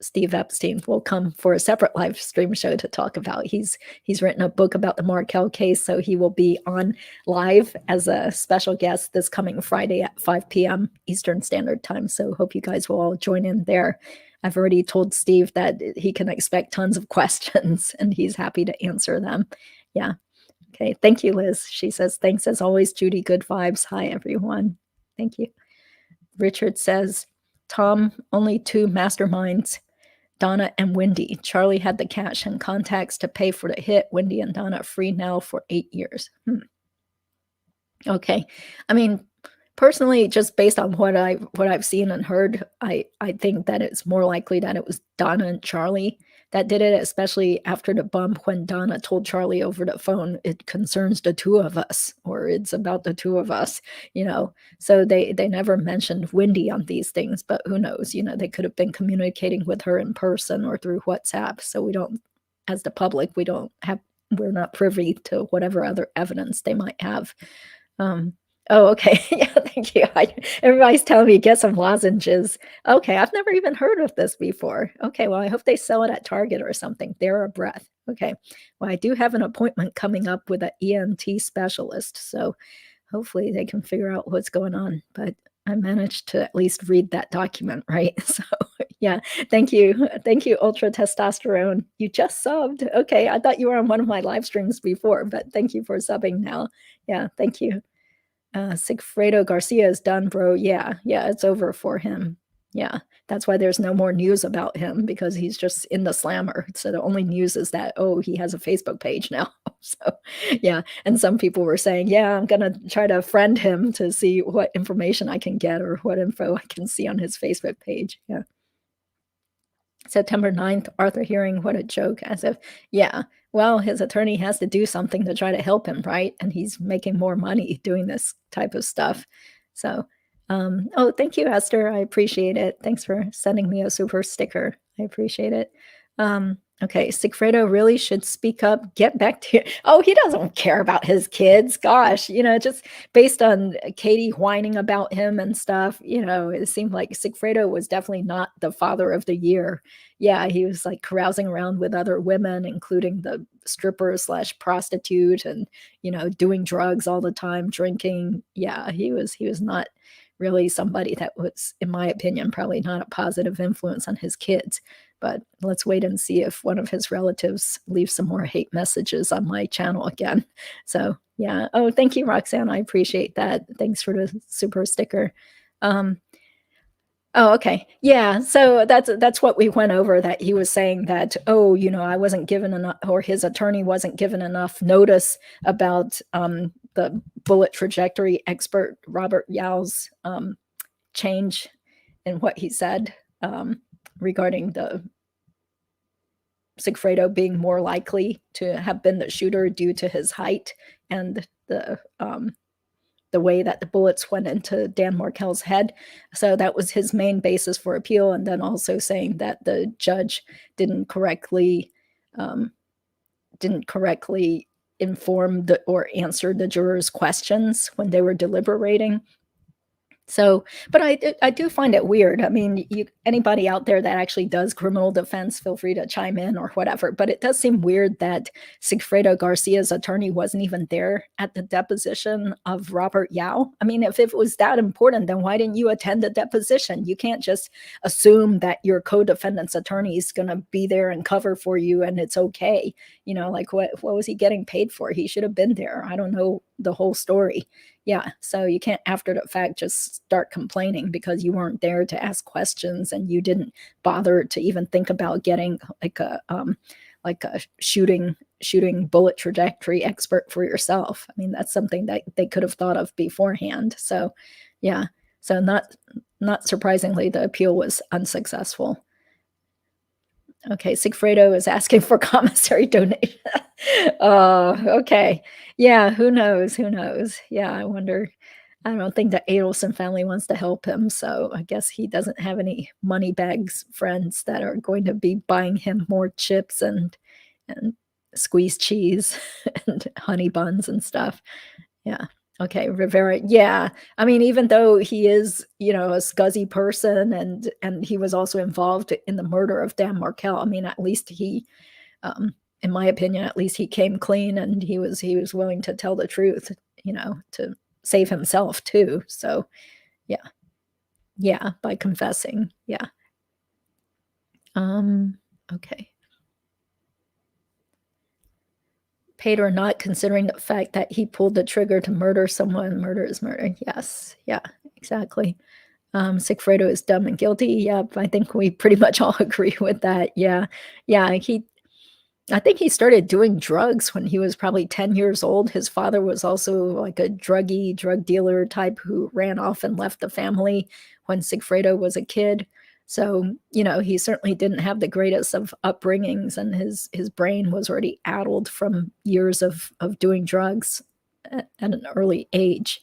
Steve Epstein will come for a separate live stream show to talk about. He's written a book about the Markel case, so he will be on live as a special guest this coming Friday at 5 p.m. Eastern Standard Time. So hope you guys will all join in there. I've already told Steve that he can expect tons of questions, and he's happy to answer them. Yeah. Okay. Thank you, Liz. She says, thanks as always, Judy. Good vibes. Hi, everyone. Thank you. Richard says, Tom, only 2 masterminds, Donna and Wendy. Charlie had the cash and contacts to pay for the hit. Wendy and Donna free now for 8 years. Okay. I mean, personally, just based on what I've seen and heard, I think that it's more likely that it was Donna and Charlie that did it, especially after the bump when Donna told Charlie over the phone, it concerns the 2 of us, or it's about the 2 of us, you know. So they never mentioned Wendy on these things, but who knows, you know, they could have been communicating with her in person or through WhatsApp. So we don't, as the public, we're not privy to whatever other evidence they might have. Oh, okay. Yeah, thank you. Everybody's telling me get some lozenges. Okay, I've never even heard of this before. Okay, well, I hope they sell it at Target or something. They're a breath. Okay. Well, I do have an appointment coming up with an ENT specialist, so hopefully they can figure out what's going on. But I managed to at least read that document, right? So yeah, thank you. Thank you, Ultra Testosterone. You just subbed. Okay, I thought you were on one of my live streams before, but thank you for subbing now. Yeah, thank you. Sigfredo Garcia is done, bro. Yeah, it's over for him. Yeah, that's why there's no more news about him, because he's just in the slammer. So the only news is that, oh, he has a Facebook page now. So yeah, and some people were saying, yeah, I'm gonna try to friend him to see what information I can get or what info I can see on his Facebook page. Yeah. September 9th, Arthur hearing, what a joke. As if, yeah, well, his attorney has to do something to try to help him, right? And he's making more money doing this type of stuff. So, oh, thank you, Esther. I appreciate it. Thanks for sending me a super sticker. I appreciate it. Okay, Sigfredo really should speak up, get back to you. Oh, he doesn't care about his kids. Gosh, just based on Katie whining about him and stuff, it seemed like Sigfredo was definitely not the father of the year. Yeah, he was like carousing around with other women, including the stripper slash prostitute, and doing drugs all the time, drinking. Yeah, he was not really somebody that was, in my opinion, probably not a positive influence on his kids. But let's wait and see if one of his relatives leaves some more hate messages on my channel again. So yeah. Oh, thank you, Roxanne. I appreciate that. Thanks for the super sticker. Oh, okay. Yeah. So that's what we went over, that he was saying that, oh, I wasn't given enough, or his attorney wasn't given enough notice about the bullet trajectory expert Robert Yao's change in what he said regarding the Sigfredo being more likely to have been the shooter due to his height and the way that the bullets went into Dan Markel's head. So that was his main basis for appeal. And then also saying that the judge didn't correctly inform or answer the jurors' questions when they were deliberating. So, but I do find it weird. I mean, anybody out there that actually does criminal defense, feel free to chime in or whatever. But it does seem weird that Sigfredo Garcia's attorney wasn't even there at the deposition of Robert Yao. I mean, if it was that important, then why didn't you attend the deposition? You can't just assume that your co-defendant's attorney is going to be there and cover for you and it's okay. Like what was he getting paid for? He should have been there. I don't know the whole story. Yeah, so you can't after the fact just start complaining because you weren't there to ask questions and you didn't bother to even think about getting like a shooting bullet trajectory expert for yourself. I mean, that's something that they could have thought of beforehand. So yeah, so not surprisingly, the appeal was unsuccessful. Okay, Sigfredo is asking for commissary donation. Okay. Yeah, who knows? Yeah, I wonder. I don't think the Adelson family wants to help him, so I guess he doesn't have any money bags friends that are going to be buying him more chips and squeezed cheese and honey buns and stuff. Yeah. Okay, Rivera. Yeah. I mean, even though he is, a scuzzy person and he was also involved in the murder of Dan Markel, I mean, at least he, in my opinion, at least he came clean and he was willing to tell the truth, to save himself too. So yeah. Yeah, by confessing. Yeah. Okay. Paid or not, considering the fact that he pulled the trigger to murder someone. Murder is murder. Yes. Yeah, exactly. Sigfredo is dumb and guilty. Yep, I think we pretty much all agree with that. Yeah. I think he started doing drugs when he was probably 10 years old. His father was also like a drug dealer type who ran off and left the family when Sigfredo was a kid. So, he certainly didn't have the greatest of upbringings, and his brain was already addled from years of doing drugs at an early age.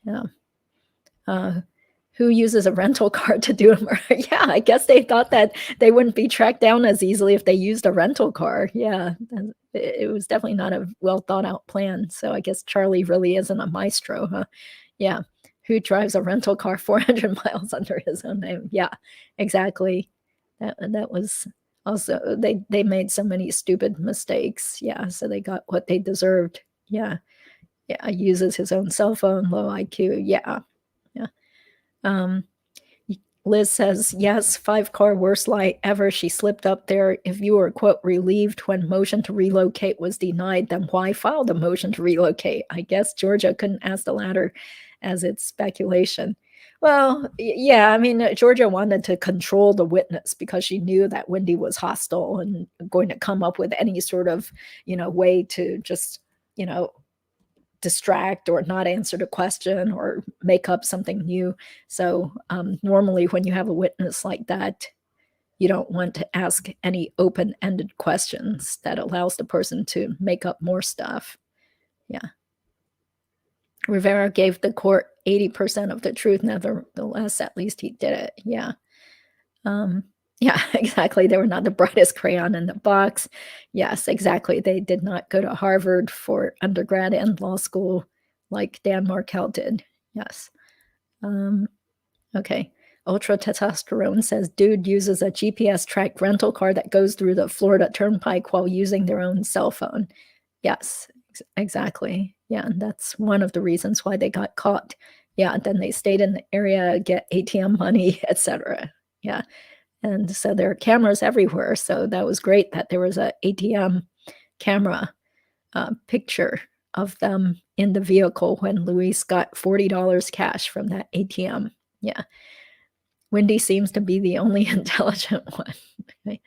Yeah. Who uses a rental car to do a murder? Yeah, I guess they thought that they wouldn't be tracked down as easily if they used a rental car. Yeah, it was definitely not a well thought out plan. So I guess Charlie really isn't a maestro, huh? Yeah. Who drives a rental car 400 miles under his own name? Yeah, exactly. That was also, they made so many stupid mistakes. Yeah, so they got what they deserved. Yeah. Yeah, uses his own cell phone, low IQ. Yeah. Yeah. Liz says, yes, 5-car worst lie ever. She slipped up there. If you were, quote, relieved when motion to relocate was denied, then why file the motion to relocate? I guess Georgia couldn't ask the latter, as it's speculation. Well, yeah, I mean, Georgia wanted to control the witness because she knew that Wendy was hostile and going to come up with any sort of, way to just, distract or not answer the question or make up something new. So normally when you have a witness like that, you don't want to ask any open-ended questions that allows the person to make up more stuff. Yeah. Rivera gave the court 80% of the truth. Nevertheless, at least he did it. Yeah. Yeah, exactly. They were not the brightest crayon in the box. Yes, exactly. They did not go to Harvard for undergrad and law school like Dan Markel did. Yes. Okay. Ultra Testosterone says dude uses a GPS tracked rental car that goes through the Florida Turnpike while using their own cell phone. Yes, exactly. Yeah, that's one of the reasons why they got caught. Yeah, then they stayed in the area, get ATM money, etc. Yeah. And so there are cameras everywhere. So that was great that there was a ATM camera picture of them in the vehicle when Luis got $40 cash from that ATM. Yeah. Wendy seems to be the only intelligent one. Okay.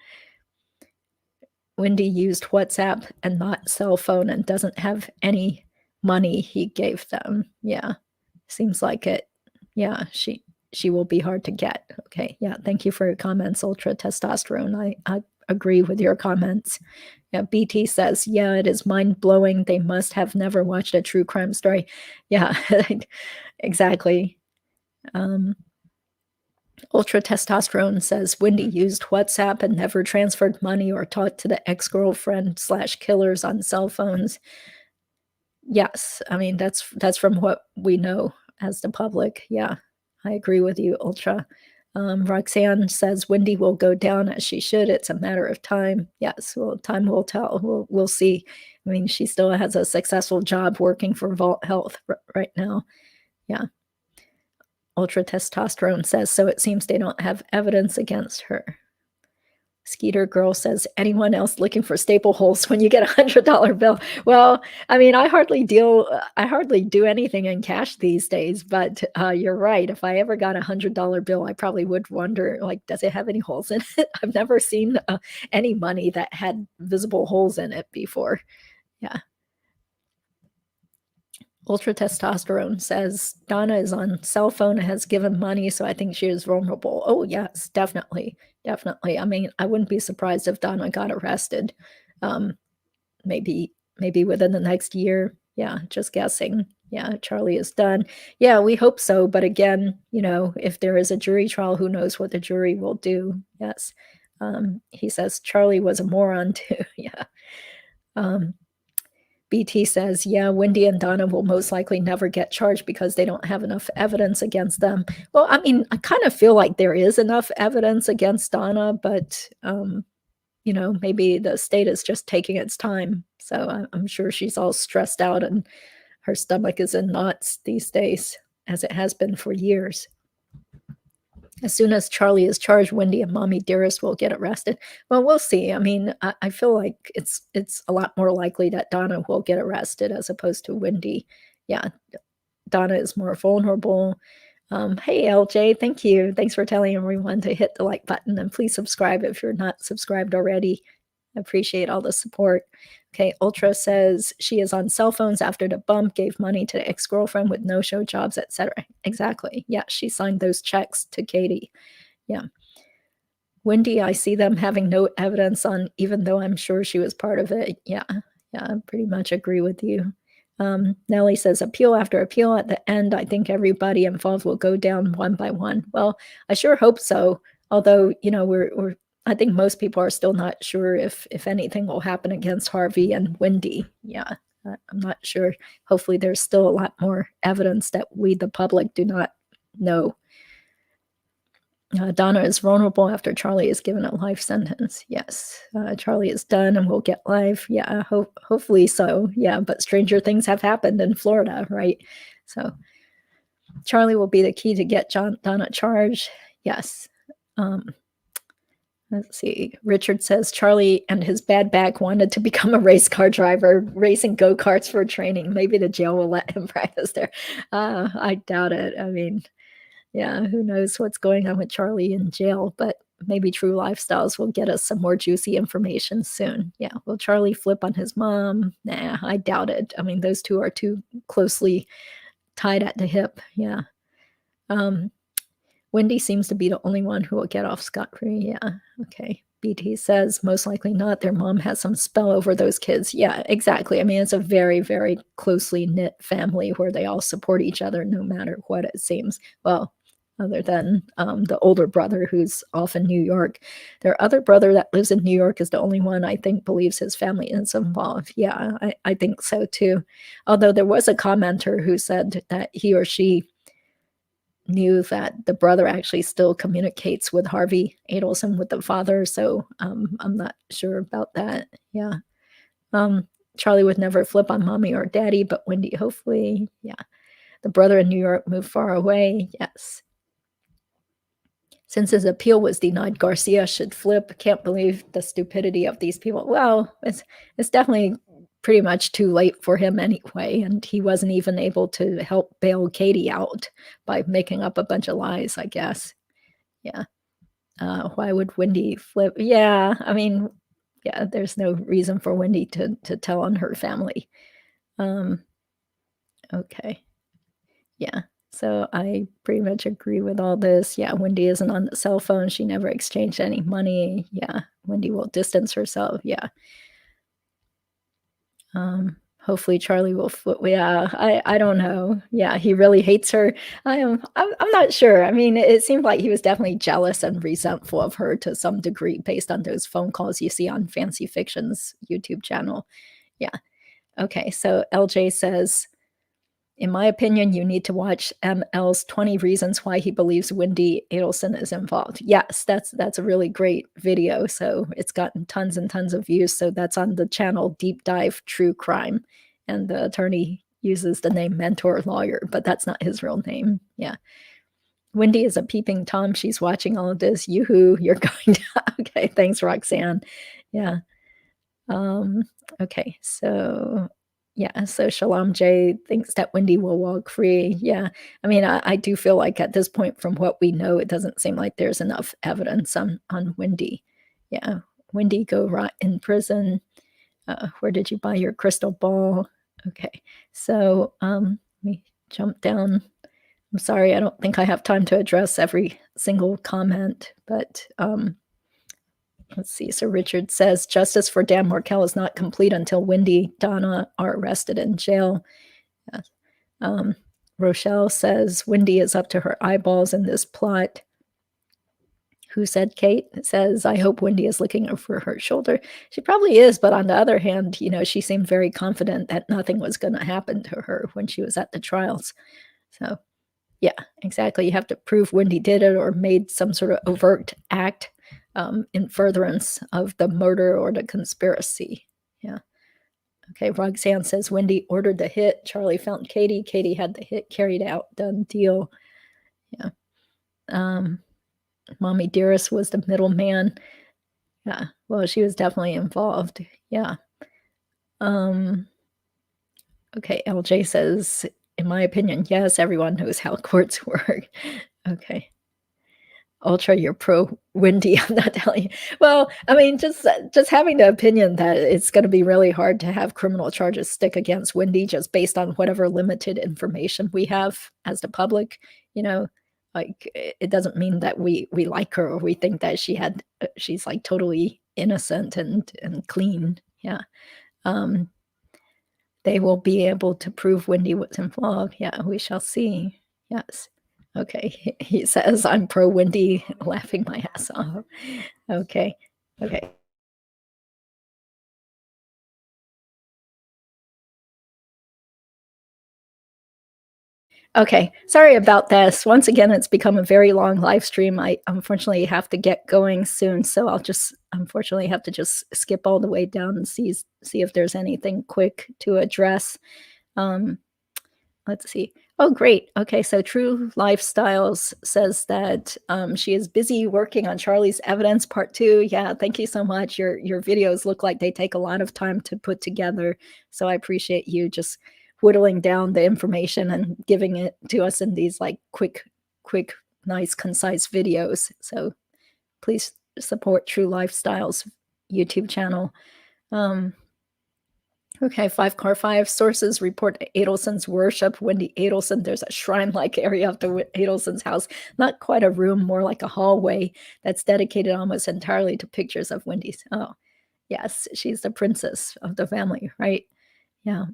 Wendy used WhatsApp and not cell phone and doesn't have any money he gave them. Yeah. Seems like it. Yeah, she will be hard to get. Okay. Yeah. Thank you for your comments, Ultra Testosterone. I agree with your comments. Yeah. BT says, yeah, it is mind blowing. They must have never watched a true crime story. Yeah, exactly. Ultra Testosterone says Wendy used WhatsApp and never transferred money or talked to the ex-girlfriend/killers on cell phones. Yes. I mean, that's from what we know as the public. Yeah. I agree with you, Ultra. Roxanne says Wendy will go down as she should. It's a matter of time. Yes, well, time will tell. We'll see. I mean, she still has a successful job working for Vault Health right now. Yeah. Ultra Testosterone says, so it seems they don't have evidence against her. Skeeter Girl says, anyone else looking for staple holes when you get $100 bill? Well, I mean, I hardly do anything in cash these days, but you're right. If I ever got $100 bill, I probably would wonder, like, does it have any holes in it? I've never seen any money that had visible holes in it before. Yeah. Ultra Testosterone says Donna is on cell phone and has given money, so I think she is vulnerable. Oh, yes, definitely. Definitely. I mean, I wouldn't be surprised if Donna got arrested. Maybe within the next year. Yeah, just guessing. Yeah, Charlie is done. Yeah, we hope so. But again, if there is a jury trial, who knows what the jury will do? Yes. He says Charlie was a moron too. Yeah. BT says, yeah, Wendy and Donna will most likely never get charged because they don't have enough evidence against them. Well, I mean, I kind of feel like there is enough evidence against Donna, but, maybe the state is just taking its time. So I'm sure she's all stressed out and her stomach is in knots these days, as it has been for years. As soon as Charlie is charged, Wendy and Mommy Dearest will get arrested. Well, we'll see. I mean, I feel like it's a lot more likely that Donna will get arrested as opposed to Wendy. Yeah, Donna is more vulnerable. Hey, LJ, thank you. Thanks for telling everyone to hit the like button, and please subscribe if you're not subscribed already. I appreciate all the support. Okay, Ultra says she is on cell phones after the bump, gave money to the ex-girlfriend with no-show jobs, etc. Exactly. Yeah, she signed those checks to Katie. Yeah. Wendy, I see them having no evidence on, even though I'm sure she was part of it. Yeah, I pretty much agree with you. Nellie says, appeal after appeal. At the end, I think everybody involved will go down one by one. Well, I sure hope so. Although, I think most people are still not sure if anything will happen against Harvey and Wendy. Yeah, I'm not sure. Hopefully there's still a lot more evidence that we, the public, do not know. Donna is vulnerable after Charlie is given a life sentence. Yes, Charlie is done and will get life. Yeah, hopefully so. Yeah, but stranger things have happened in Florida, right? So Charlie will be the key to get Donna charged. Yes. Let's see. Richard says Charlie and his bad back wanted to become a race car driver, racing go-karts for training. Maybe the jail will let him practice there. I doubt it. I mean, yeah, who knows what's going on with Charlie in jail, but maybe True Lifestyles will get us some more juicy information soon. Yeah, will Charlie flip on his mom? Nah, I doubt it. I mean, those two are too closely tied at the hip. Yeah. Wendy seems to be the only one who will get off scot-free. Yeah, okay. BT says, most likely not. Their mom has some spell over those kids. Yeah, exactly. I mean, it's a very, very closely knit family where they all support each other no matter what it seems. Well, other than the older brother who's off in New York. Their other brother that lives in New York is the only one I think believes his family is involved. Yeah, I think so too. Although there was a commenter who said that he or she knew that the brother actually still communicates with Harvey Adelson, with the father, so I'm not sure about that. Yeah. Charlie would never flip on mommy or daddy, but Wendy, hopefully. Yeah. The brother in New York moved far away. Yes. Since his appeal was denied, Garcia should flip. Can't believe the stupidity of these people. Well, it's definitely pretty much too late for him anyway, and he wasn't even able to help bail Katie out by making up a bunch of lies, I guess. Yeah. Why would Wendy flip? Yeah, I mean, yeah, there's no reason for Wendy to tell on her family. Okay. Yeah. So I pretty much agree with all this. Yeah, Wendy isn't on the cell phone. She never exchanged any money. Yeah, Wendy will distance herself. Yeah. Hopefully Charlie will yeah, I don't know. Yeah, he really hates her. I'm not sure. I mean, it seemed like he was definitely jealous and resentful of her to some degree based on those phone calls you see on Fancy Fiction's YouTube channel. Yeah. Okay, so LJ says, in my opinion, you need to watch ML's 20 reasons why he believes Wendy Adelson is involved. Yes, that's a really great video. So it's gotten tons and tons of views. So that's on the channel Deep Dive True Crime. And the attorney uses the name Mentor Lawyer, but that's not his real name. Yeah. Wendy is a peeping Tom. She's watching all of this. Yoo-hoo, you're going to, okay, thanks, Roxanne. Yeah. Okay, so yeah, so Shalom J thinks that Wendy will walk free. Yeah, I mean, I do feel like at this point, from what we know, it doesn't seem like there's enough evidence on Wendy. Yeah, Wendy go rot in prison. Where did you buy your crystal ball? Okay, so let me jump down. I'm sorry, I don't think I have time to address every single comment, but let's see. So Richard says justice for Dan Markel is not complete until Wendy, Donna are arrested in jail. Rochelle says Wendy is up to her eyeballs in this plot. Who said Kate? Says, I hope Wendy is looking over her shoulder. She probably is, but on the other hand, you know, she seemed very confident that nothing was going to happen to her when she was at the trials. So, yeah, exactly. You have to prove Wendy did it or made some sort of overt act in furtherance of the murder or the conspiracy. Yeah. Okay, Roxanne says Wendy ordered the hit. Charlie found Katie. Katie had the hit carried out. Done deal. Yeah. Mommy Dearest was the middleman. Yeah. Well, she was definitely involved. Yeah. Okay, LJ says, in my opinion, yes, everyone knows how courts work. Okay. Ultra, you're pro Wendy. I'm not telling you. Well, I mean, just having the opinion that it's going to be really hard to have criminal charges stick against Wendy just based on whatever limited information we have as the public, you know, like it doesn't mean that we like her or we think that she's like totally innocent and clean. Yeah. They will be able to prove Wendy was involved. Yeah, we shall see. Yes. Okay, he says, I'm pro Wendy, laughing my ass off. Okay, okay. Okay, sorry about this. Once again, it's become a very long live stream. I unfortunately have to get going soon, so I'll just unfortunately have to just skip all the way down and see if there's anything quick to address. Let's see. Oh, great. Okay, so True Lifestyles says that she is busy working on Charlie's Evidence Part 2. Yeah, thank you so much. Your videos look like they take a lot of time to put together, so I appreciate you just whittling down the information and giving it to us in these like quick, nice, concise videos. So please support True Lifestyles YouTube channel. Okay, 5 sources report Adelson's worship. Wendy Adelson, there's a shrine-like area of the Adelson's house, not quite a room, more like a hallway that's dedicated almost entirely to pictures of Wendy's. Oh, yes, she's the princess of the family, right? Yeah.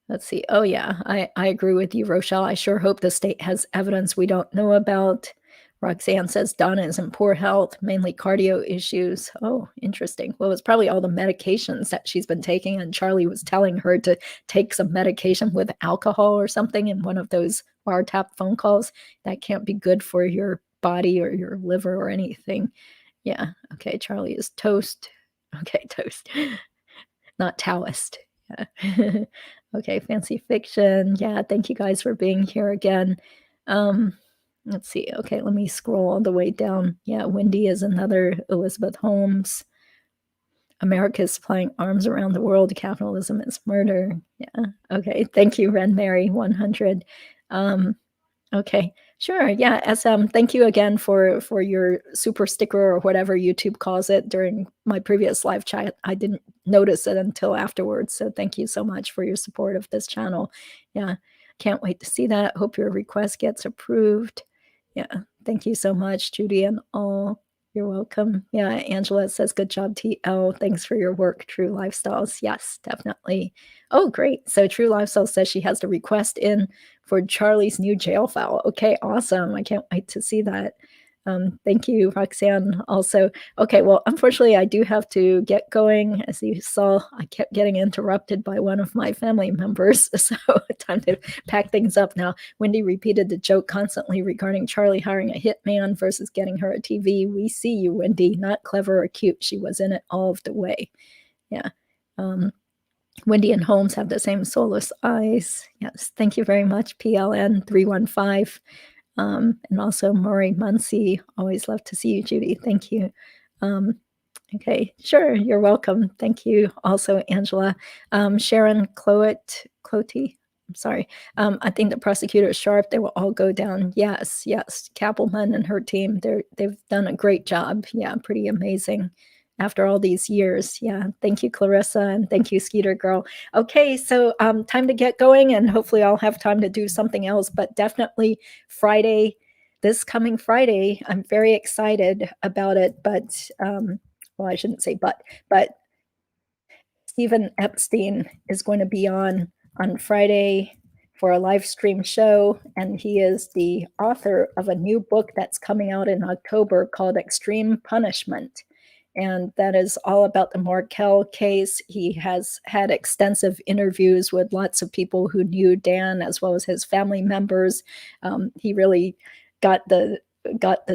Let's see. Oh, yeah, I agree with you, Rochelle. I sure hope the state has evidence we don't know about. Roxanne says Donna is in poor health, mainly cardio issues. Oh, interesting. Well, it's probably all the medications that she's been taking, and Charlie was telling her to take some medication with alcohol or something in one of those wiretap phone calls. That can't be good for your body or your liver or anything. Yeah. Okay. Charlie is toast. Okay. Toast. Not Taoist. Yeah. Okay. Fancy fiction. Yeah. Thank you guys for being here again. Let's see. Okay, let me scroll all the way down. Yeah, Wendy is another. Elizabeth Holmes. America is flying arms around the world. Capitalism is murder. Yeah. Okay. Thank you, Ren Mary 100. Okay. Sure. Yeah. SM. Thank you again for your super sticker or whatever YouTube calls it during my previous live chat. I didn't notice it until afterwards. So thank you so much for your support of this channel. Yeah. Can't wait to see that. Hope your request gets approved. Yeah. Thank you so much, Judy and all. You're welcome. Yeah. Angela says, good job, TL. Thanks for your work, True Lifestyles. Yes, definitely. Oh, great. So True Lifestyle says she has the request in for Charlie's new jail file. Okay, awesome. I can't wait to see that. Thank you, Roxanne. Also, okay, well, unfortunately, I do have to get going. As you saw, I kept getting interrupted by one of my family members, so time to pack things up now. Wendy repeated the joke constantly regarding Charlie hiring a hitman versus getting her a TV. We see you, Wendy. Not clever or cute. She was in it all of the way. Yeah. Wendy and Holmes have the same soulless eyes. Yes, thank you very much, PLN 315. And also Maury Muncie. Always love to see you, Judy. Thank you. Okay, sure, you're welcome. Thank you. Also, Angela. Sharon Clote. I'm sorry. I think the prosecutor is sharp. They will all go down. Yes. Kappelman and her team, they've done a great job. Yeah, pretty amazing. After all these years. Yeah. Thank you, Clarissa, and thank you, Skeeter Girl. Okay, so time to get going, and hopefully I'll have time to do something else, but definitely Friday, this coming Friday, I'm very excited about it, but, well, I shouldn't say but Stephen Epstein is going to be on Friday for a live stream show, and he is the author of a new book that's coming out in October called Extreme Punishment. And that is all about the Markel case. He has had extensive interviews with lots of people who knew Dan as well as his family members. He really got the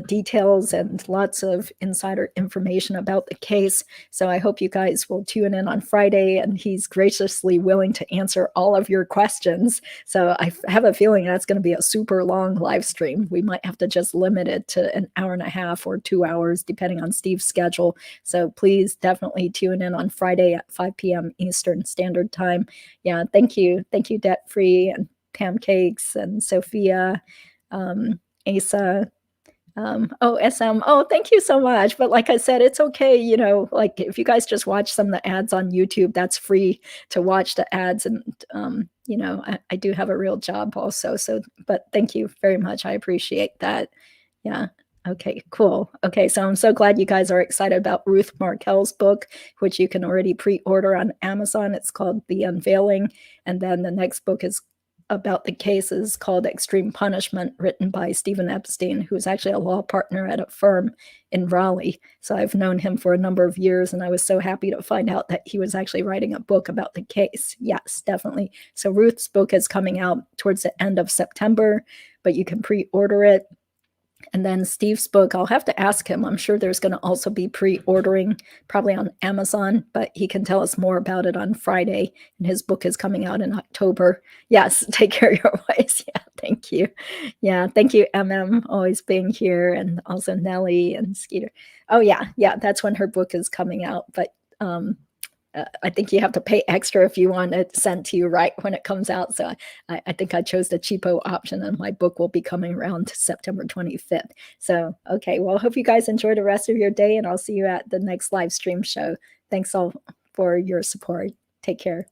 details and lots of insider information about the case. So I hope you guys will tune in on Friday, and he's graciously willing to answer all of your questions. So I have a feeling that's going to be a super long live stream. We might have to just limit it to an hour and a half or 2 hours, depending on Steve's schedule. So please definitely tune in on Friday at 5 p.m. Eastern Standard Time. Yeah, thank you. Thank you, Debt Free and Pancakes and Sophia, Asa, SM. Oh, thank you so much. But like I said, it's okay. You know, like if you guys just watch some of the ads on YouTube, that's free to watch the ads. And, you know, I do have a real job also. So, but thank you very much. I appreciate that. Yeah. Okay, cool. Okay, so I'm so glad you guys are excited about Ruth Markel's book, which you can already pre-order on Amazon. It's called The Unveiling. And then the next book is about the case is called Extreme Punishment, written by Stephen Epstein, who's actually a law partner at a firm in Raleigh. So I've known him for a number of years, and I was so happy to find out that he was actually writing a book about the case. Yes, definitely. So Ruth's book is coming out towards the end of September, but you can pre-order it. And then Steve's book, I'll have to ask him. I'm sure there's going to also be pre-ordering, probably on Amazon, but he can tell us more about it on Friday. And his book is coming out in October. Yes, take care of your wives. Yeah, thank you. Yeah, thank you, always being here, and also Nellie and Skeeter. Oh, yeah, that's when her book is coming out. But I think you have to pay extra if you want it sent to you right when it comes out. So I think I chose the cheapo option, and my book will be coming around September 25th. So, okay, well, I hope you guys enjoy the rest of your day, and I'll see you at the next live stream show. Thanks all for your support. Take care.